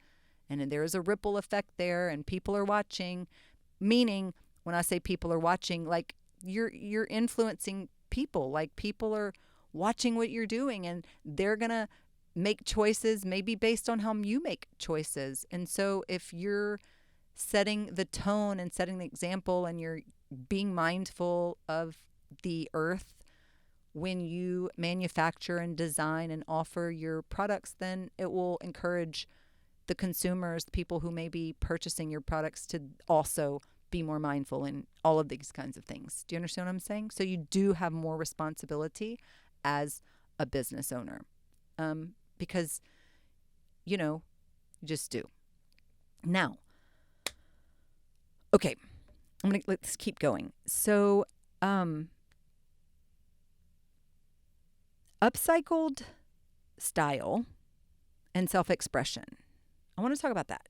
and there's a ripple effect there, and people are watching. Meaning, when I say people are watching, you're influencing people. People are watching what you're doing, and they're gonna make choices maybe based on how you make choices. And so, if you're setting the tone and setting the example, and you're being mindful of the earth when you manufacture and design and offer your products, then it will encourage the consumers, the people who may be purchasing your products, to also be more mindful in all of these kinds of things. Do you understand what I'm saying? So you do have more responsibility as a business owner, because, you just do. Now, okay, let's keep going. So, upcycled style and self-expression. I want to talk about that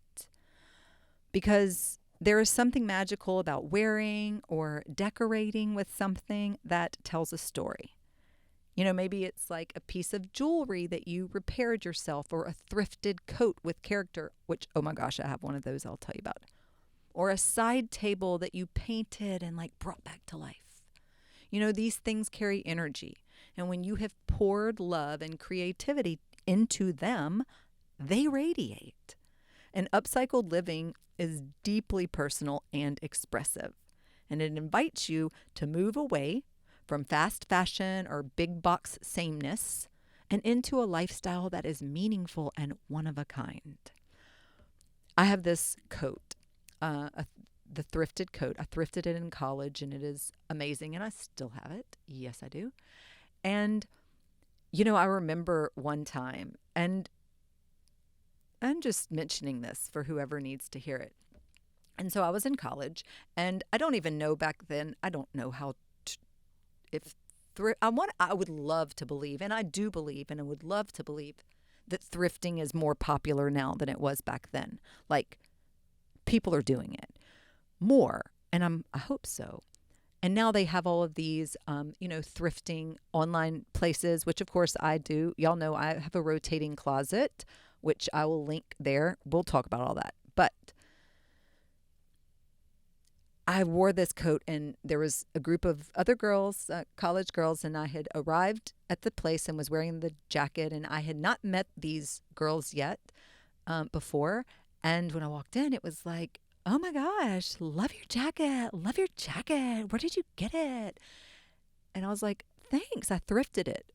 because there is something magical about wearing or decorating with something that tells a story. Maybe it's like a piece of jewelry that you repaired yourself, or a thrifted coat with character, which, oh my gosh, I have one of those I'll tell you about. Or a side table that you painted and like brought back to life. These things carry energy. And when you have poured love and creativity into them, they radiate. And upcycled living is deeply personal and expressive. And it invites you to move away from fast fashion or big box sameness and into a lifestyle that is meaningful and one of a kind. I have this coat, the thrifted coat. I thrifted it in college and it is amazing, and I still have it. Yes, I do. And, I remember one time, and I'm just mentioning this for whoever needs to hear it. And so I was in college, and I don't even know back then, I don't know how I would love to believe, and I do believe, and I would love to believe that thrifting is more popular now than it was back then. Like, people are doing it more, and I hope so. And now they have all of these, thrifting online places, which of course I do. Y'all know I have a rotating closet, which I will link there. We'll talk about all that. But I wore this coat, and there was a group of other girls, college girls, and I had arrived at the place and was wearing the jacket, and I had not met these girls yet before. And when I walked in, it was like, oh my gosh, love your jacket. Love your jacket. Where did you get it? And I was like, thanks. I thrifted it.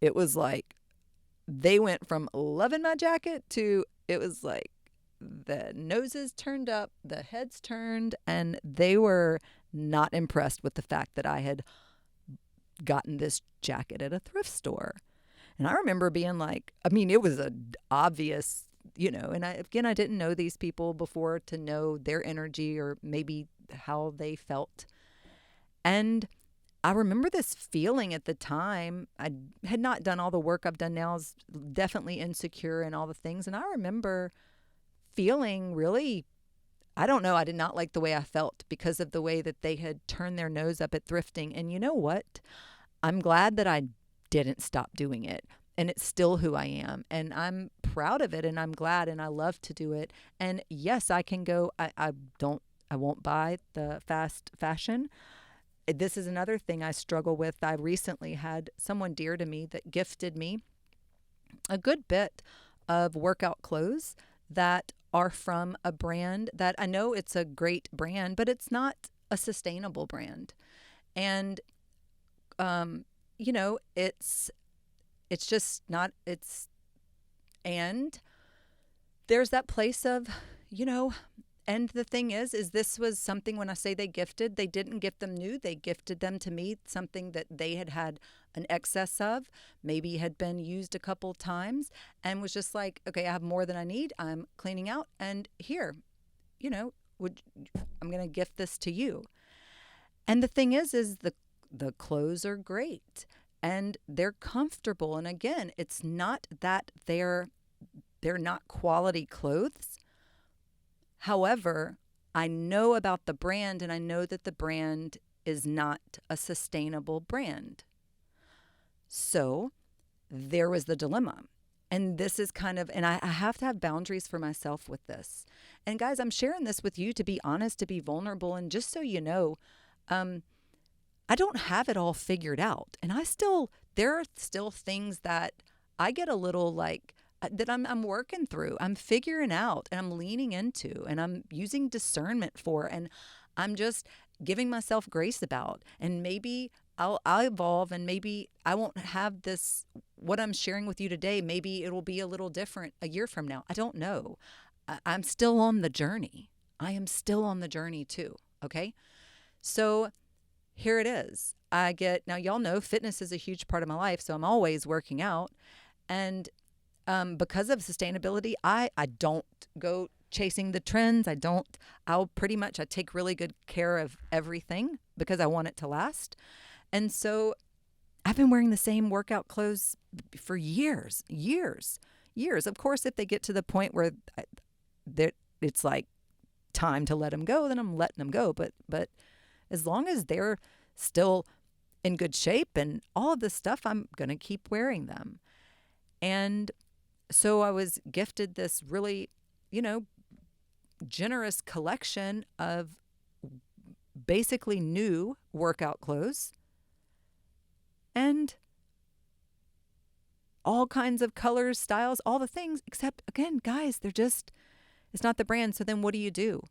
It was like, they went from loving my jacket to, it was like, the noses turned up, the heads turned, and they were not impressed with the fact that I had gotten this jacket at a thrift store. And I remember being like, it was an obvious, and I didn't know these people before to know their energy or maybe how they felt. And I remember this feeling at the time. I had not done all the work I've done now. I was definitely insecure and all the things. And I remember feeling really, I don't know, I did not like the way I felt because of the way that they had turned their nose up at thrifting. And you know what? I'm glad that I didn't stop doing it. And it's still who I am. And I'm proud of it. And I'm glad. And I love to do it. And yes, I can go, I won't buy the fast fashion. This is another thing I struggle with. I recently had someone dear to me that gifted me a good bit of workout clothes that are from a brand that I know it's a great brand, but it's not a sustainable brand. And, it's just not, and there's that place of, and the thing is this was something, when I say they didn't gift them new. They gifted them to me, something that they had an excess of, maybe had been used a couple times, and was just like, okay, I have more than I need. I'm cleaning out, and here, I'm going to gift this to you. And the thing is the clothes are great and they're comfortable. And again, it's not that they're not quality clothes. However, I know about the brand, and I know that the brand is not a sustainable brand. So there was the dilemma. And this is and I have to have boundaries for myself with this. And guys, I'm sharing this with you to be honest, to be vulnerable. And just so you know, I don't have it all figured out. And there are still things that I get a little that I'm working through. I'm figuring out, and I'm leaning into, and I'm using discernment for, and I'm just giving myself grace about. And maybe I'll evolve, and maybe I won't have this, what I'm sharing with you today. Maybe it'll be a little different a year from now. I don't know. I'm still on the journey. I am still on the journey too. Okay. So here it is. Now y'all know fitness is a huge part of my life. So I'm always working out. And because of sustainability, I don't go chasing the trends. I take really good care of everything because I want it to last. And so I've been wearing the same workout clothes for years. Of course, if they get to the point where it's like time to let them go, then I'm letting them go. But as long as they're still in good shape and all of this stuff, I'm going to keep wearing them. And so I was gifted this really, generous collection of basically new workout clothes and all kinds of colors, styles, all the things, except again, guys, it's not the brand. So then what do?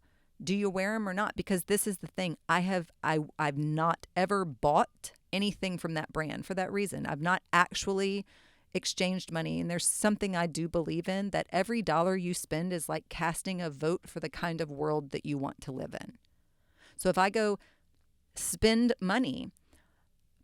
Do you wear them or not? Because this is the thing. I've not ever bought anything from that brand for that reason. I've not actually exchanged money. And there's something I do believe in, that every dollar you spend is like casting a vote for the kind of world that you want to live in. So if I go spend money,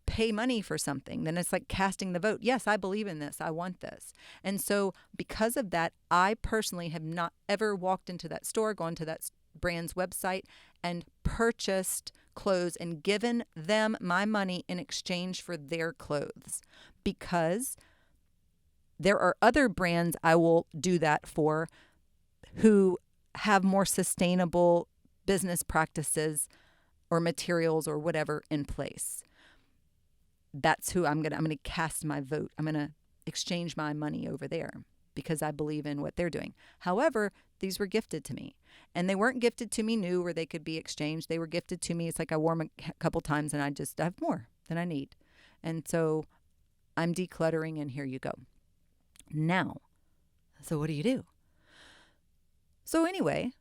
pay money for something, then it's like casting the vote. Yes, I believe in this. I want this. And so because of that, I personally have not ever walked into that store, gone to that brand's website and purchased clothes and given them my money in exchange for their clothes, because there are other brands I will do that for who have more sustainable business practices or materials or whatever in place. That's who I'm going to cast my vote. I'm going to exchange my money over there because I believe in what they're doing. However, these were gifted to me, and they weren't gifted to me new where they could be exchanged. They were gifted to me. It's like I wore them a couple times and I have more than I need. And so I'm decluttering, and here you go. Now, so what do you do? So anyway,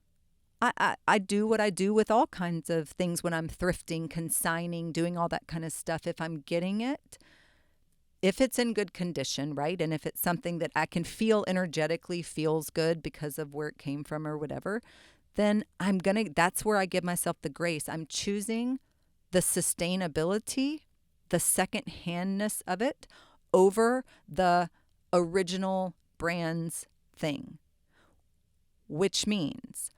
I do what I do with all kinds of things when I'm thrifting, consigning, doing all that kind of stuff. If I'm getting it, if it's in good condition, right? And if it's something that I can feel energetically feels good because of where it came from or whatever, then that's where I give myself the grace. I'm choosing the sustainability, the secondhandness of it over the original brand's thing, which means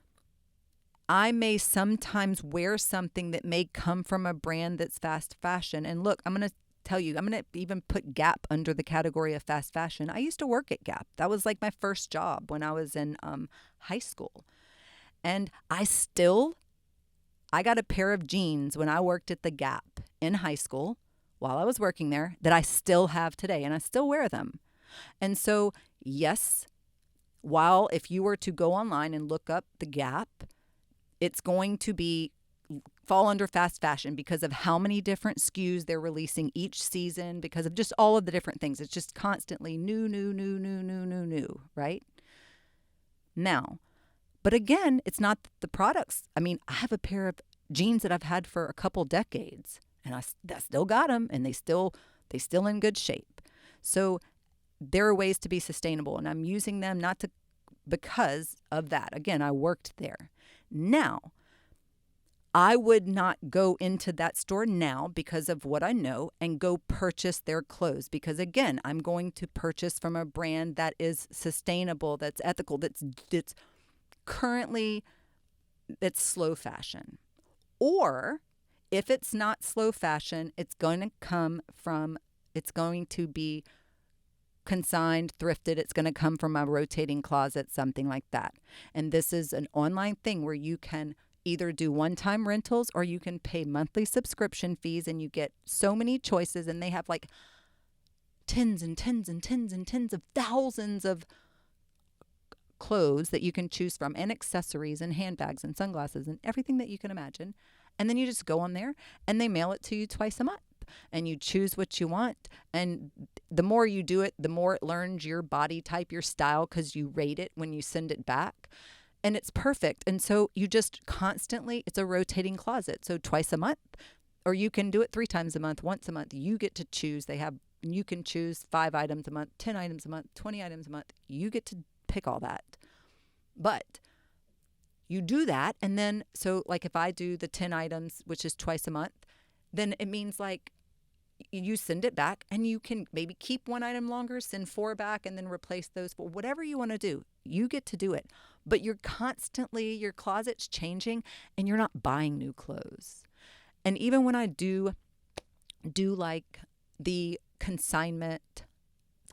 I may sometimes wear something that may come from a brand that's fast fashion. And look, I'm going to tell you, I'm going to even put Gap under the category of fast fashion. I used to work at Gap. That was like my first job when I was in high school. And I got a pair of jeans when I worked at the Gap in high school while I was working there that I still have today, and I still wear them. And so, yes, while if you were to go online and look up the Gap, it's going to fall under fast fashion because of how many different SKUs they're releasing each season, because of just all of the different things. It's just constantly new, right? Now, but again, it's not the products. I mean, I have a pair of jeans that I've had for a couple decades, and I still got them, and they still in good shape. So there are ways to be sustainable, and I'm using them because of that. Again, I worked there. Now, I would not go into that store now because of what I know and go purchase their clothes, because again, I'm going to purchase from a brand that is sustainable, that's ethical, that's currently, it's slow fashion. Or if it's not slow fashion, it's going to be consigned, thrifted. It's going to come from a rotating closet, something like that. And this is an online thing where you can either do one-time rentals or you can pay monthly subscription fees, and you get so many choices, and they have like tens and tens and tens and tens of thousands of clothes that you can choose from, and accessories and handbags and sunglasses and everything that you can imagine. And then you just go on there and they mail it to you twice a month, and you choose what you want. And the more you do it, the more it learns your body type, your style, because you rate it when you send it back. And it's perfect. And so you just constantly, it's a rotating closet. So twice a month, or you can do it 3 times a month, once a month. You get to choose. You can choose 5 items a month, 10 items a month, 20 items a month. You get to pick all that. But You do that. And then, so like if I do the 10 items, which is twice a month, then it means like you send it back and you can maybe keep one item longer, send 4 back, and then replace those. But whatever you want to do, you get to do it. But you're constantly, your closet's changing and you're not buying new clothes. And even when I do like the consignment,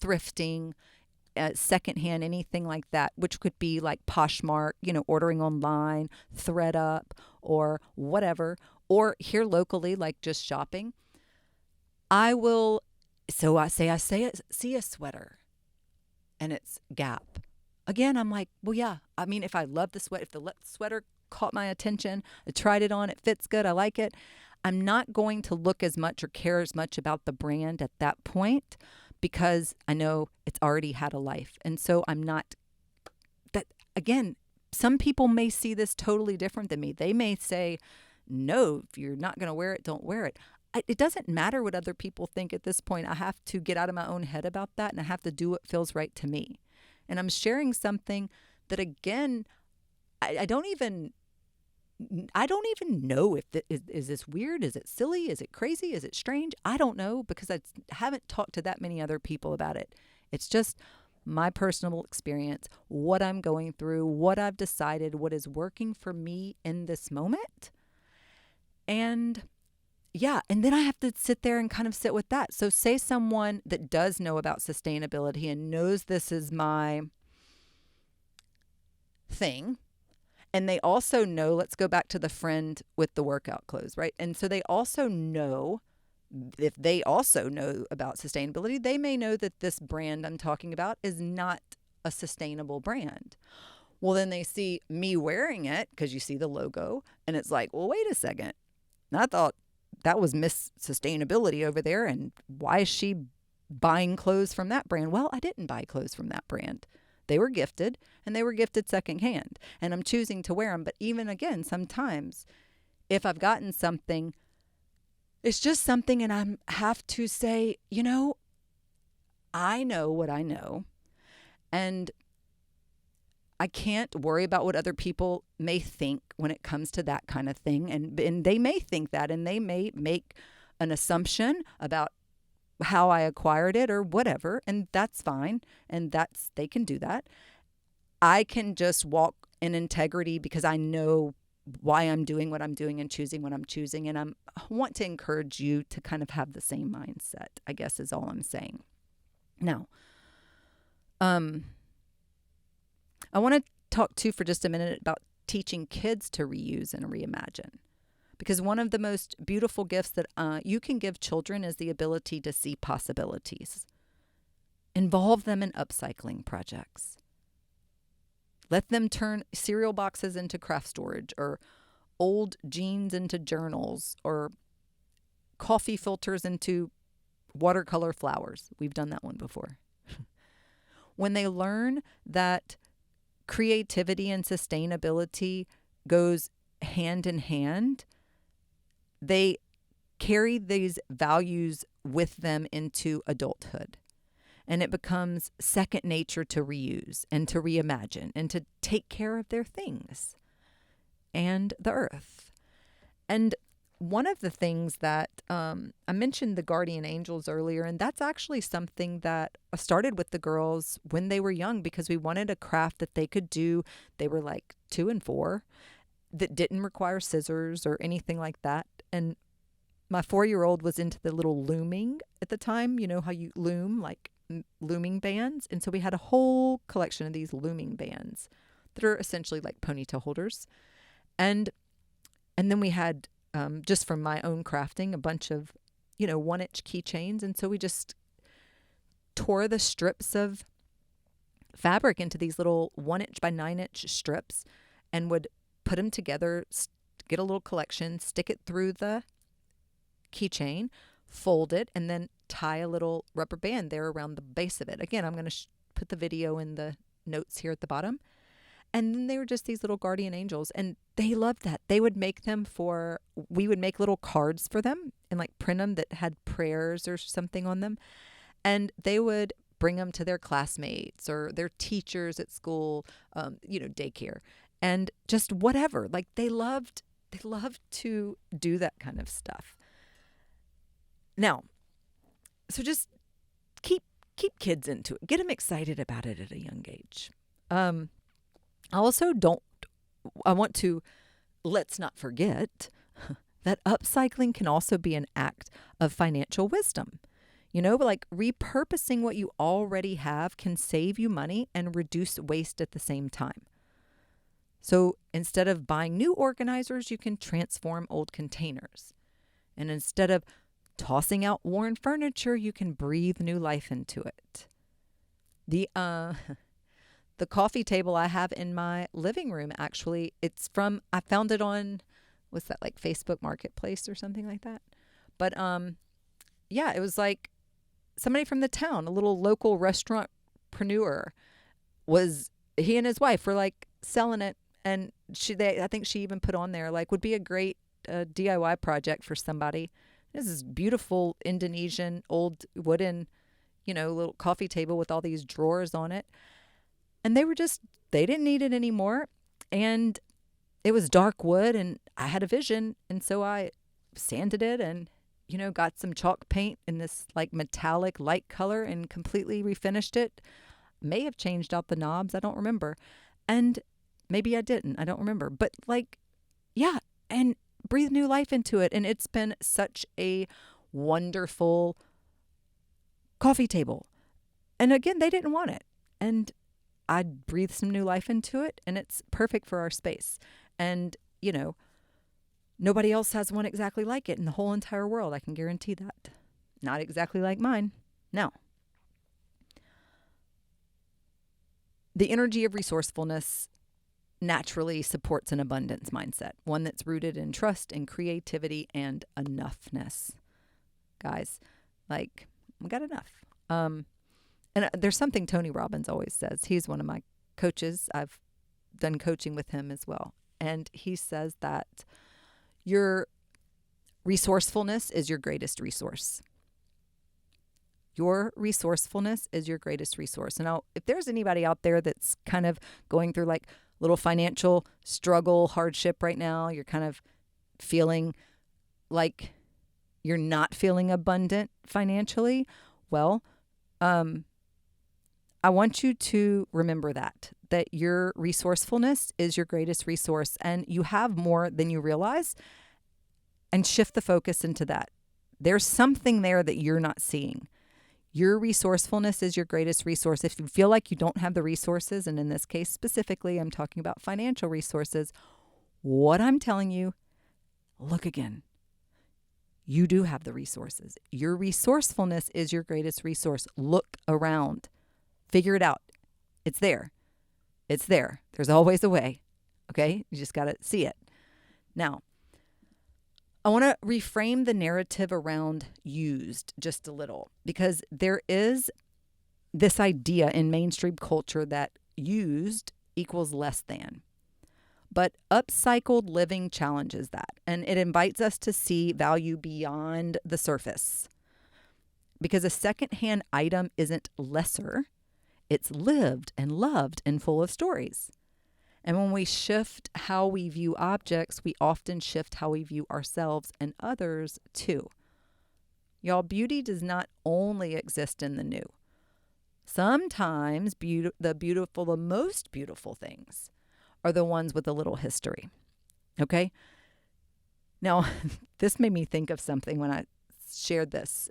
thrifting, secondhand, anything like that, which could be like Poshmark, ordering online, ThreadUp, or whatever, or here locally, like just shopping. I will, so I see a sweater and it's Gap. Again, I'm like, well, yeah. I mean, if I love the sweater, if the sweater caught my attention, I tried it on, it fits good, I like it, I'm not going to look as much or care as much about the brand at that point because I know it's already had a life. And so I'm not, that again, some people may see this totally different than me. They may say, no, if you're not going to wear it, don't wear it. It doesn't matter what other people think at this point. I have to get out of my own head about that, and I have to do what feels right to me. And I'm sharing something that, again, I don't even know if is this weird? Is it silly? Is it crazy? Is it strange? I don't know because I haven't talked to that many other people about it. It's just my personal experience, what I'm going through, what I've decided, what is working for me in this moment. And yeah, and then I have to sit there and kind of sit with that. So say someone that does know about sustainability and knows this is my thing, and they also know, let's go back to the friend with the workout clothes, right? And so they also know, if they also know about sustainability, they may know that this brand I'm talking about is not a sustainable brand. Well, then they see me wearing it because you see the logo and it's like, well, wait a second. I thought that was Miss Sustainability over there. And why is she buying clothes from that brand? Well, I didn't buy clothes from that brand. They were gifted, and they were gifted secondhand, and I'm choosing to wear them. But even again, sometimes if I've gotten something, it's just something, and I have to say, I know what I know, and I can't worry about what other people may think when it comes to that kind of thing. And they may think that, and they may make an assumption about how I acquired it or whatever, and that's fine. And they can do that. I can just walk in integrity because I know why I'm doing what I'm doing and choosing what I'm choosing. And I want to encourage you to kind of have the same mindset, I guess is all I'm saying. Now, I want to talk too for just a minute about teaching kids to reuse and reimagine. Because one of the most beautiful gifts that you can give children is the ability to see possibilities. Involve them in upcycling projects. Let them turn cereal boxes into craft storage, or old jeans into journals, or coffee filters into watercolor flowers. We've done that one before. When they learn that creativity and sustainability goes hand in hand, they carry these values with them into adulthood. And it becomes second nature to reuse and to reimagine and to take care of their things and the earth. And one of the things that I mentioned the guardian angels earlier, and that's actually something that started with the girls when they were young because we wanted a craft that they could do. They were like 2 and 4 that didn't require scissors or anything like that. And my 4-year-old was into the little looming at the time. You know how you loom, like looming bands. And so we had a whole collection of these looming bands that are essentially like ponytail holders. And then we had, just from my own crafting, a bunch of, 1-inch keychains. And so we just tore the strips of fabric into these little 1-inch by 9-inch strips and would put them together, get a little collection, stick it through the keychain, fold it, and then tie a little rubber band there around the base of it. Again, I'm going to put the video in the notes here at the bottom. And then they were just these little guardian angels, and they loved that. They would make them we would make little cards for them and like print them that had prayers or something on them. And they would bring them to their classmates or their teachers at school, daycare. and just whatever. Like they loved to do that kind of stuff. Now, so just keep kids into it. Get them excited about it at a young age. I also don't. I want to. Let's not forget that upcycling can also be an act of financial wisdom. Like repurposing what you already have can save you money and reduce waste at the same time. So instead of buying new organizers, you can transform old containers. And instead of tossing out worn furniture, you can breathe new life into it. The coffee table I have in my living room, actually, I found it on, what's that, like Facebook Marketplace or something like that? But yeah, it was like somebody from the town, a little local restaurantpreneur, he and his wife were like selling it, and I think she even put on there like would be a great DIY project for somebody. This is beautiful Indonesian old wooden, little coffee table with all these drawers on it. And they didn't need it anymore. And it was dark wood, and I had a vision. And so I sanded it and, got some chalk paint in this like metallic light color and completely refinished it. May have changed out the knobs. I don't remember. And maybe I didn't. I don't remember. But yeah, and breathe new life into it. And it's been such a wonderful coffee table. And again, they didn't want it. And I breathed some new life into it, and it's perfect for our space. And, nobody else has one exactly like it in the whole entire world. I can guarantee that. Not exactly like mine. No. The energy of resourcefulness naturally supports an abundance mindset, one that's rooted in trust and creativity and enoughness. Guys, we got enough. And there's something Tony Robbins always says. He's one of my coaches. I've done coaching with him as well. And he says that your resourcefulness is your greatest resource. Your resourcefulness is your greatest resource. Now, if there's anybody out there that's kind of going through like little financial struggle, hardship right now, you're kind of feeling like you're not feeling abundant financially, well, I want you to remember that your resourcefulness is your greatest resource, and you have more than you realize, and shift the focus into that. There's something there that you're not seeing. Your resourcefulness is your greatest resource. If you feel like you don't have the resources, and in this case specifically, I'm talking about financial resources, what I'm telling you, look again. You do have the resources. Your resourcefulness is your greatest resource. Look around. Figure it out. It's there. It's there. There's always a way. Okay? You just got to see it. Now, I want to reframe the narrative around used just a little, because there is this idea in mainstream culture that used equals less than. But upcycled living challenges that, and it invites us to see value beyond the surface. Because a secondhand item isn't lesser, it's lived and loved and full of stories. And when we shift how we view objects, we often shift how we view ourselves and others too. Y'all, beauty does not only exist in the new. Sometimes the most beautiful things are the ones with a little history. Okay? Now, this made me think of something when I shared this.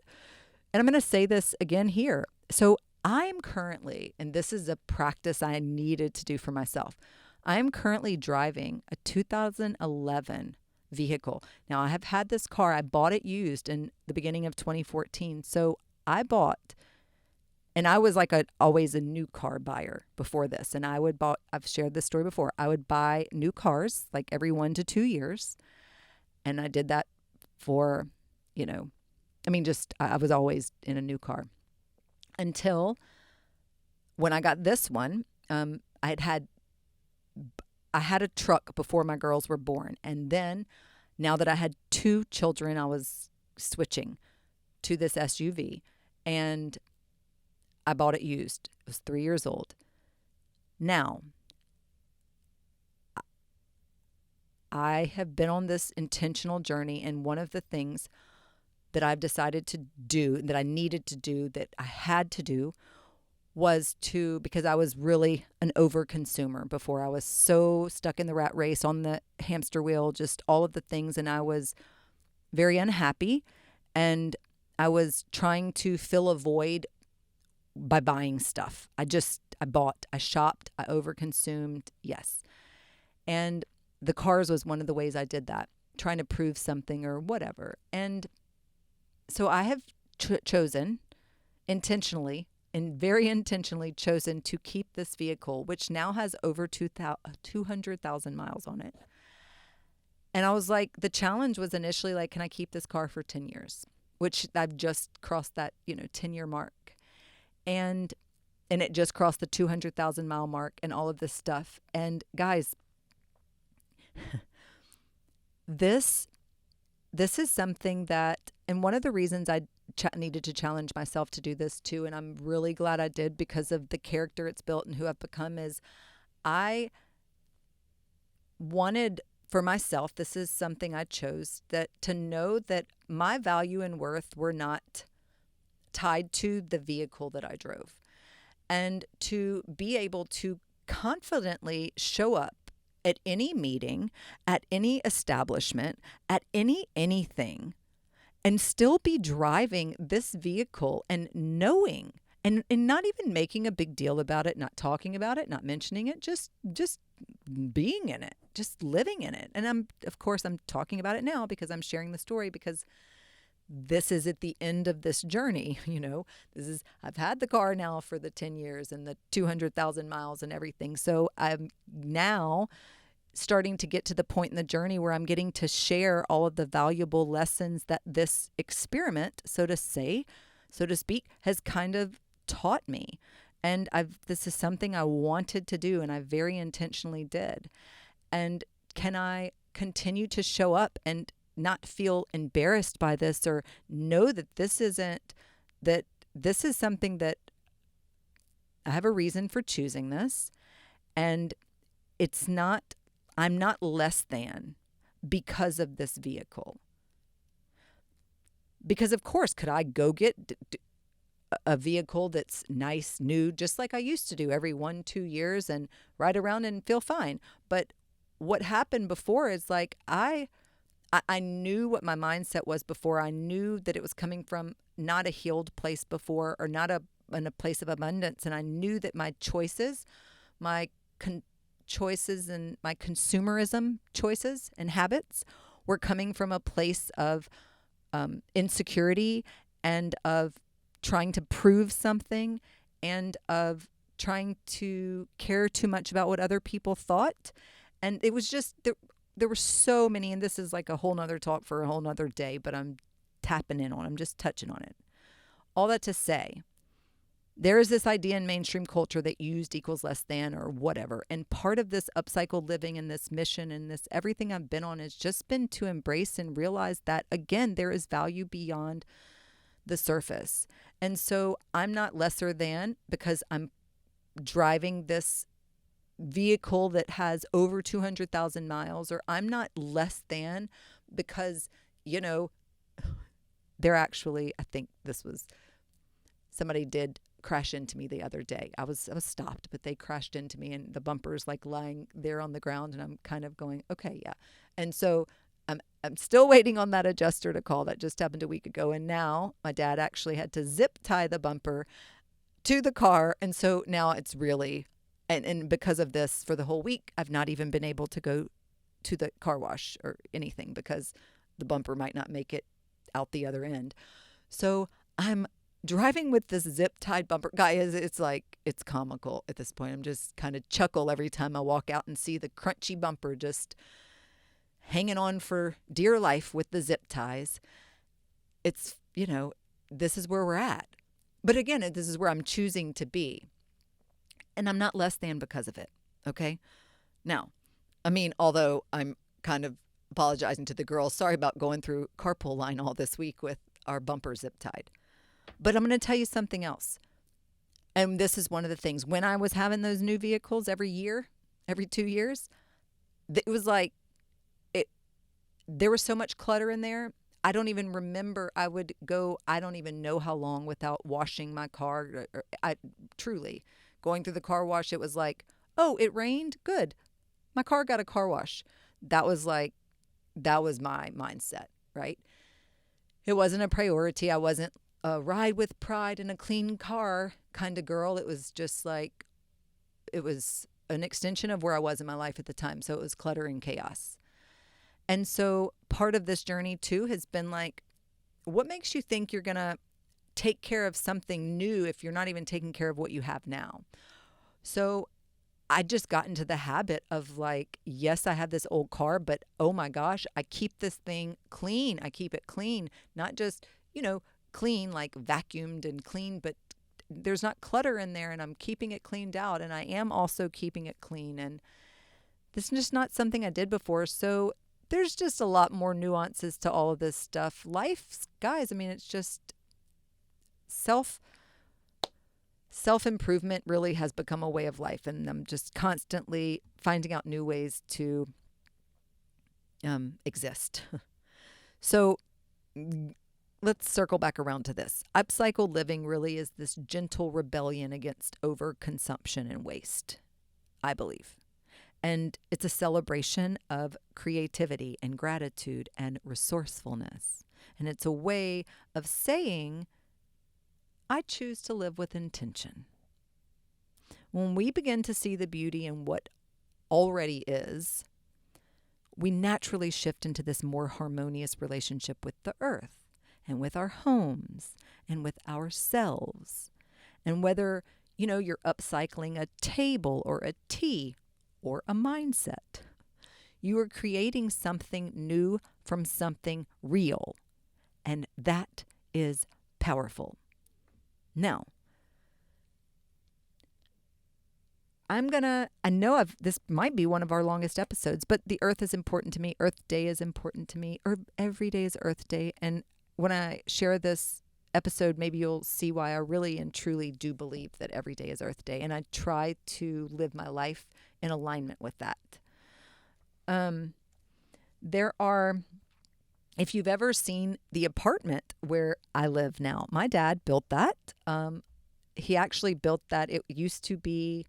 And I'm going to say this again here. So I'm currently, and this is a practice I needed to do for myself, I'm currently driving a 2011 vehicle. Now, I have had this car. I bought it used in the beginning of 2014. So I bought, and I was always a new car buyer before this. And I've shared this story before. I would buy new cars like every 1 to 2 years. And I did that for, I was always in a new car. Until when I got this one, I had a truck before my girls were born. And then now that I had 2 children, I was switching to this SUV, and I bought it used. It was 3 years old. Now, I have been on this intentional journey, and one of the things that I've decided to do, that I needed to do, that I had to do, was because I was really an over consumer before. I was so stuck in the rat race on the hamster wheel, just all of the things, and I was very unhappy, and I was trying to fill a void by buying stuff. I bought, I shopped, I overconsumed. Yes. And the cars was one of the ways I did that, trying to prove something or whatever. And so I have chosen intentionally, and very intentionally chosen, to keep this vehicle, which now has over 200,000 miles on it. And I was like, the challenge was initially like, can I keep this car for 10 years? Which I've just crossed that, 10-year mark. And it just crossed the 200,000 mile mark and all of this stuff. And guys, this is something that, and one of the reasons I needed to challenge myself to do this too, and I'm really glad I did because of the character it's built and who I've become, is I wanted for myself, this is something I chose, that to know that my value and worth were not tied to the vehicle that I drove, and to be able to confidently show up at any meeting, at any establishment, at anything, and still be driving this vehicle and knowing and not even making a big deal about it, not talking about it, not mentioning it, just being in it, just living in it. And I'm talking about it now because I'm sharing the story, because this is at the end of this journey. I've had the car now for the 10 years and the 200,000 miles and everything. So I'm now starting to get to the point in the journey where I'm getting to share all of the valuable lessons that this experiment, so to speak, has kind of taught me. And this is something I wanted to do, and I very intentionally did. And can I continue to show up and not feel embarrassed by this, or know that this is something that I have a reason for choosing this, and I'm not less than because of this vehicle. Because of course, could I go get a vehicle that's nice, new, just like I used to do every 1-2 years, and ride around and feel fine? But what happened before is like, I knew what my mindset was before. I knew that it was coming from not a healed place before, or not in a place of abundance. And I knew that my choices, choices and my consumerism choices and habits were coming from a place of insecurity, and of trying to prove something, and of trying to care too much about what other people thought. And it was just, there were so many, and this is like a whole nother talk for a whole nother day, but I'm just touching on it. All that to say, there is this idea in mainstream culture that used equals less than, or whatever. And part of this upcycled living and this mission and this everything I've been on has just been to embrace and realize that, again, there is value beyond the surface. And so I'm not lesser than because I'm driving this vehicle that has over 200,000 miles, or I'm not less than because, they're actually, I think somebody did crash into me the other day. I was stopped, but they crashed into me, and the bumper's like lying there on the ground, and I'm kind of going, okay, yeah. And so I'm still waiting on that adjuster to call. That just happened a week ago. And now my dad actually had to zip tie the bumper to the car. And so now it's really, and because of this, for the whole week, I've not even been able to go to the car wash or anything, because the bumper might not make it out the other end. So I'm driving with this zip-tied bumper. Guys, it's comical at this point. I'm just kind of chuckle every time I walk out and see the crunchy bumper just hanging on for dear life with the zip ties. It's, this is where we're at. But again, this is where I'm choosing to be. And I'm not less than because of it, okay? Now, although I'm kind of apologizing to the girls, sorry about going through carpool line all this week with our bumper zip tied. But I'm going to tell you something else. And this is one of the things. When I was having those new vehicles every 2 years, it was like there was so much clutter in there. I don't even remember. I would go, I don't even know how long without washing my car. I truly going through the car wash. It was like, oh, it rained. Good. My car got a car wash. That was like, that was my mindset, right? It wasn't a priority. I wasn't a ride with pride in a clean car kind of girl. It was just like, it was an extension of where I was in my life at the time. So it was clutter and chaos. And so part of this journey too has been like, what makes you think you're going to take care of something new if you're not even taking care of what you have now? So I just got into the habit of like, yes, I have this old car, but oh my gosh, I keep this thing clean. I keep it clean, not just, clean, like vacuumed and clean, but there's not clutter in there and I'm keeping it cleaned out. And I am also keeping it clean. And this is just not something I did before. So there's just a lot more nuances to all of this stuff. Life, guys, I mean, it's just self-improvement really has become a way of life. And I'm just constantly finding out new ways to exist. So let's circle back around to this. Upcycle living really is this gentle rebellion against overconsumption and waste, I believe. And it's a celebration of creativity and gratitude and resourcefulness. And it's a way of saying, I choose to live with intention. When we begin to see the beauty in what already is, we naturally shift into this more harmonious relationship with the earth and with our homes and with ourselves. And whether, you're upcycling a table or a tea or a mindset, you are creating something new from something real. And that is powerful. Now, I know this might be one of our longest episodes, but the earth is important to me. Earth Day is important to me. Every day is Earth Day. And when I share this episode, maybe you'll see why I really and truly do believe that every day is Earth Day. And I try to live my life in alignment with that. If you've ever seen the apartment where I live now, my dad built that. He actually built that. It used to be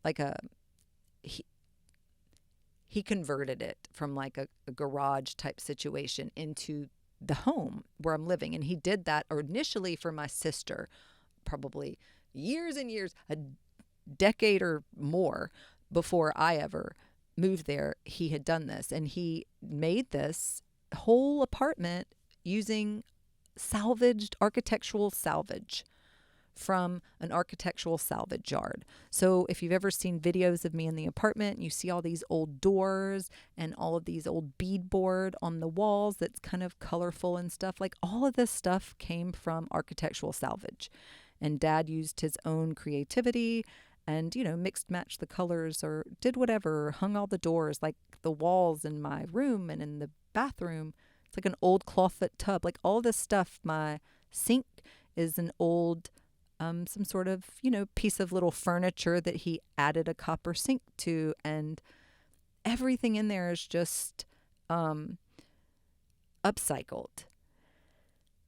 like he converted it from like a garage type situation into the home where I'm living. And he did that initially for my sister, probably years and years, a decade or more before I ever moved there. He had done this, and he made this whole apartment using architectural salvage from an architectural salvage yard. So if you've ever seen videos of me in the apartment, you see all these old doors and all of these old beadboard on the walls that's kind of colorful and stuff. Like all of this stuff came from architectural salvage. And Dad used his own creativity and, mixed matched the colors or did whatever, hung all the doors, like the walls in my room and in the bathroom. It's like an old clawfoot tub, like all this stuff. My sink is an old some sort of, piece of little furniture that he added a copper sink to. And everything in there is just upcycled.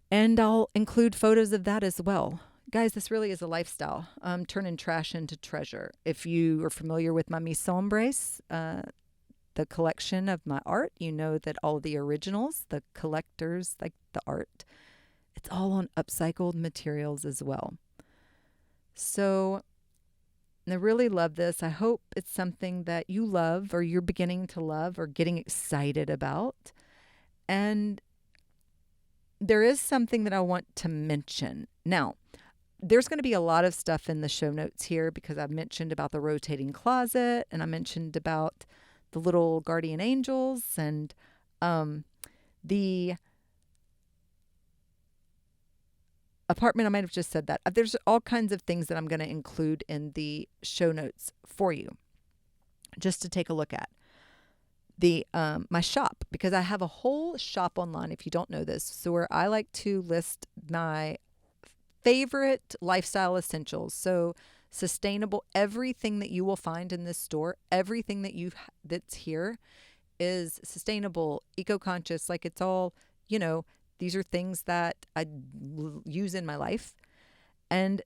And I'll include photos of that as well. Guys, this really is a lifestyle. Turning trash into treasure. If you are familiar with my Mise en Brace, the collection of my art, you know that all the originals, the collectors, like the art, it's all on upcycled materials as well. So I really love this. I hope it's something that you love or you're beginning to love or getting excited about. And there is something that I want to mention. Now, there's going to be a lot of stuff in the show notes here because I've mentioned about the rotating closet and I mentioned about the little guardian angels and the apartment. I might have just said that. There's all kinds of things that I'm going to include in the show notes for you just to take a look at. My shop, because I have a whole shop online, if you don't know this, so where I like to list my favorite lifestyle essentials. So sustainable, everything that you will find in this store, everything that's here is sustainable, eco-conscious. Like it's all, these are things that I use in my life. And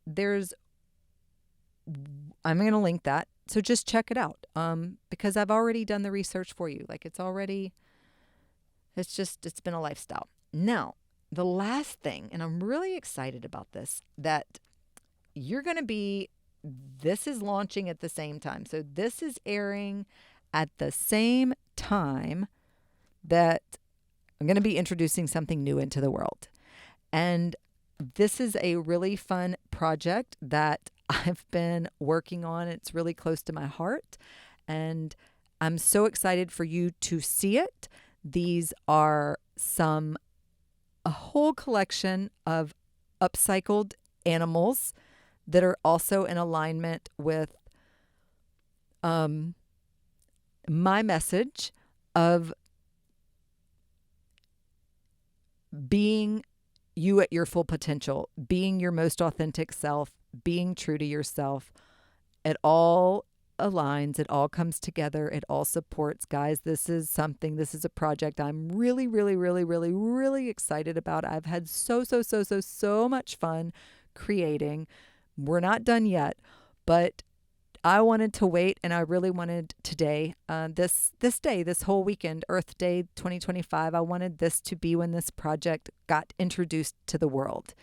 I'm going to link that. So just check it out. Because I've already done the research for you. Like it's been a lifestyle. Now, the last thing, and I'm really excited about this, that this is launching at the same time. So this is airing at the same time that I'm going to be introducing something new into the world. And this is a really fun project that I've been working on. It's really close to my heart, and I'm so excited for you to see it. These are a whole collection of upcycled animals that are also in alignment with my message of being you at your full potential, being your most authentic self, being true to yourself. It all aligns. It all comes together. It all supports. Guys, this is a project I'm really, really, really, really, really excited about. I've had so much fun creating. We're not done yet, but I wanted to wait, and I really wanted today, this whole weekend, Earth Day 2025, I wanted this to be when this project got introduced to the world.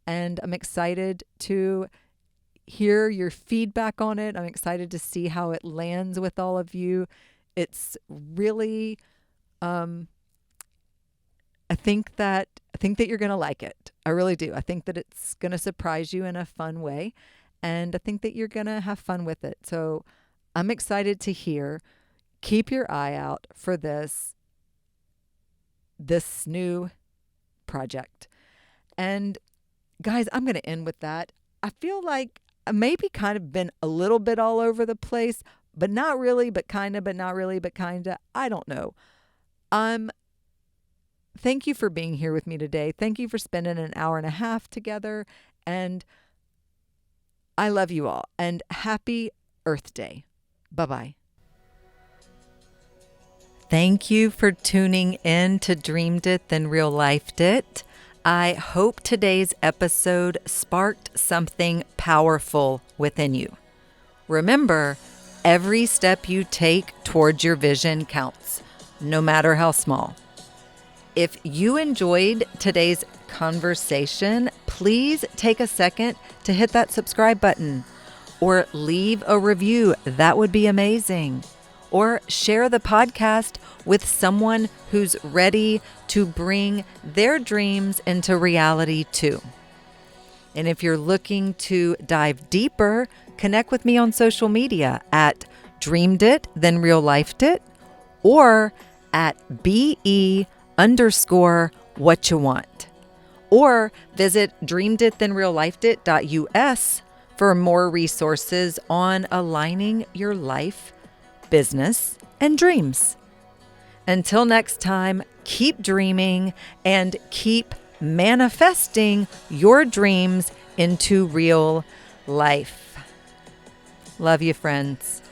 And I'm excited to hear your feedback on it. I'm excited to see how it lands with all of you. It's really, I think that you're going to like it. I really do. I think that it's going to surprise you in a fun way. And I think that you're going to have fun with it. So I'm excited to hear. Keep your eye out for this new project. And guys, I'm going to end with that. I feel like I maybe kind of been a little bit all over the place, but not really, but kind of, but not really, but kind of. I don't know. Thank you for being here with me today. Thank you for spending an hour and a half together. And I love you all, and happy Earth Day. Bye-bye. Thank you for tuning in to Dreamed It, Then Real Lifed It. I hope today's episode sparked something powerful within you. Remember, every step you take towards your vision counts, no matter how small. If you enjoyed today's conversation, please take a second to hit that subscribe button or leave a review. That would be amazing. Or share the podcast with someone who's ready to bring their dreams into reality too. And if you're looking to dive deeper, connect with me on social media at Dreamed It, Then Real Lifed It, or at BE_what you want. Or visit dreameditthenreallifedit.us for more resources on aligning your life, business, and dreams. Until next time, keep dreaming and keep manifesting your dreams into real life. Love you, friends.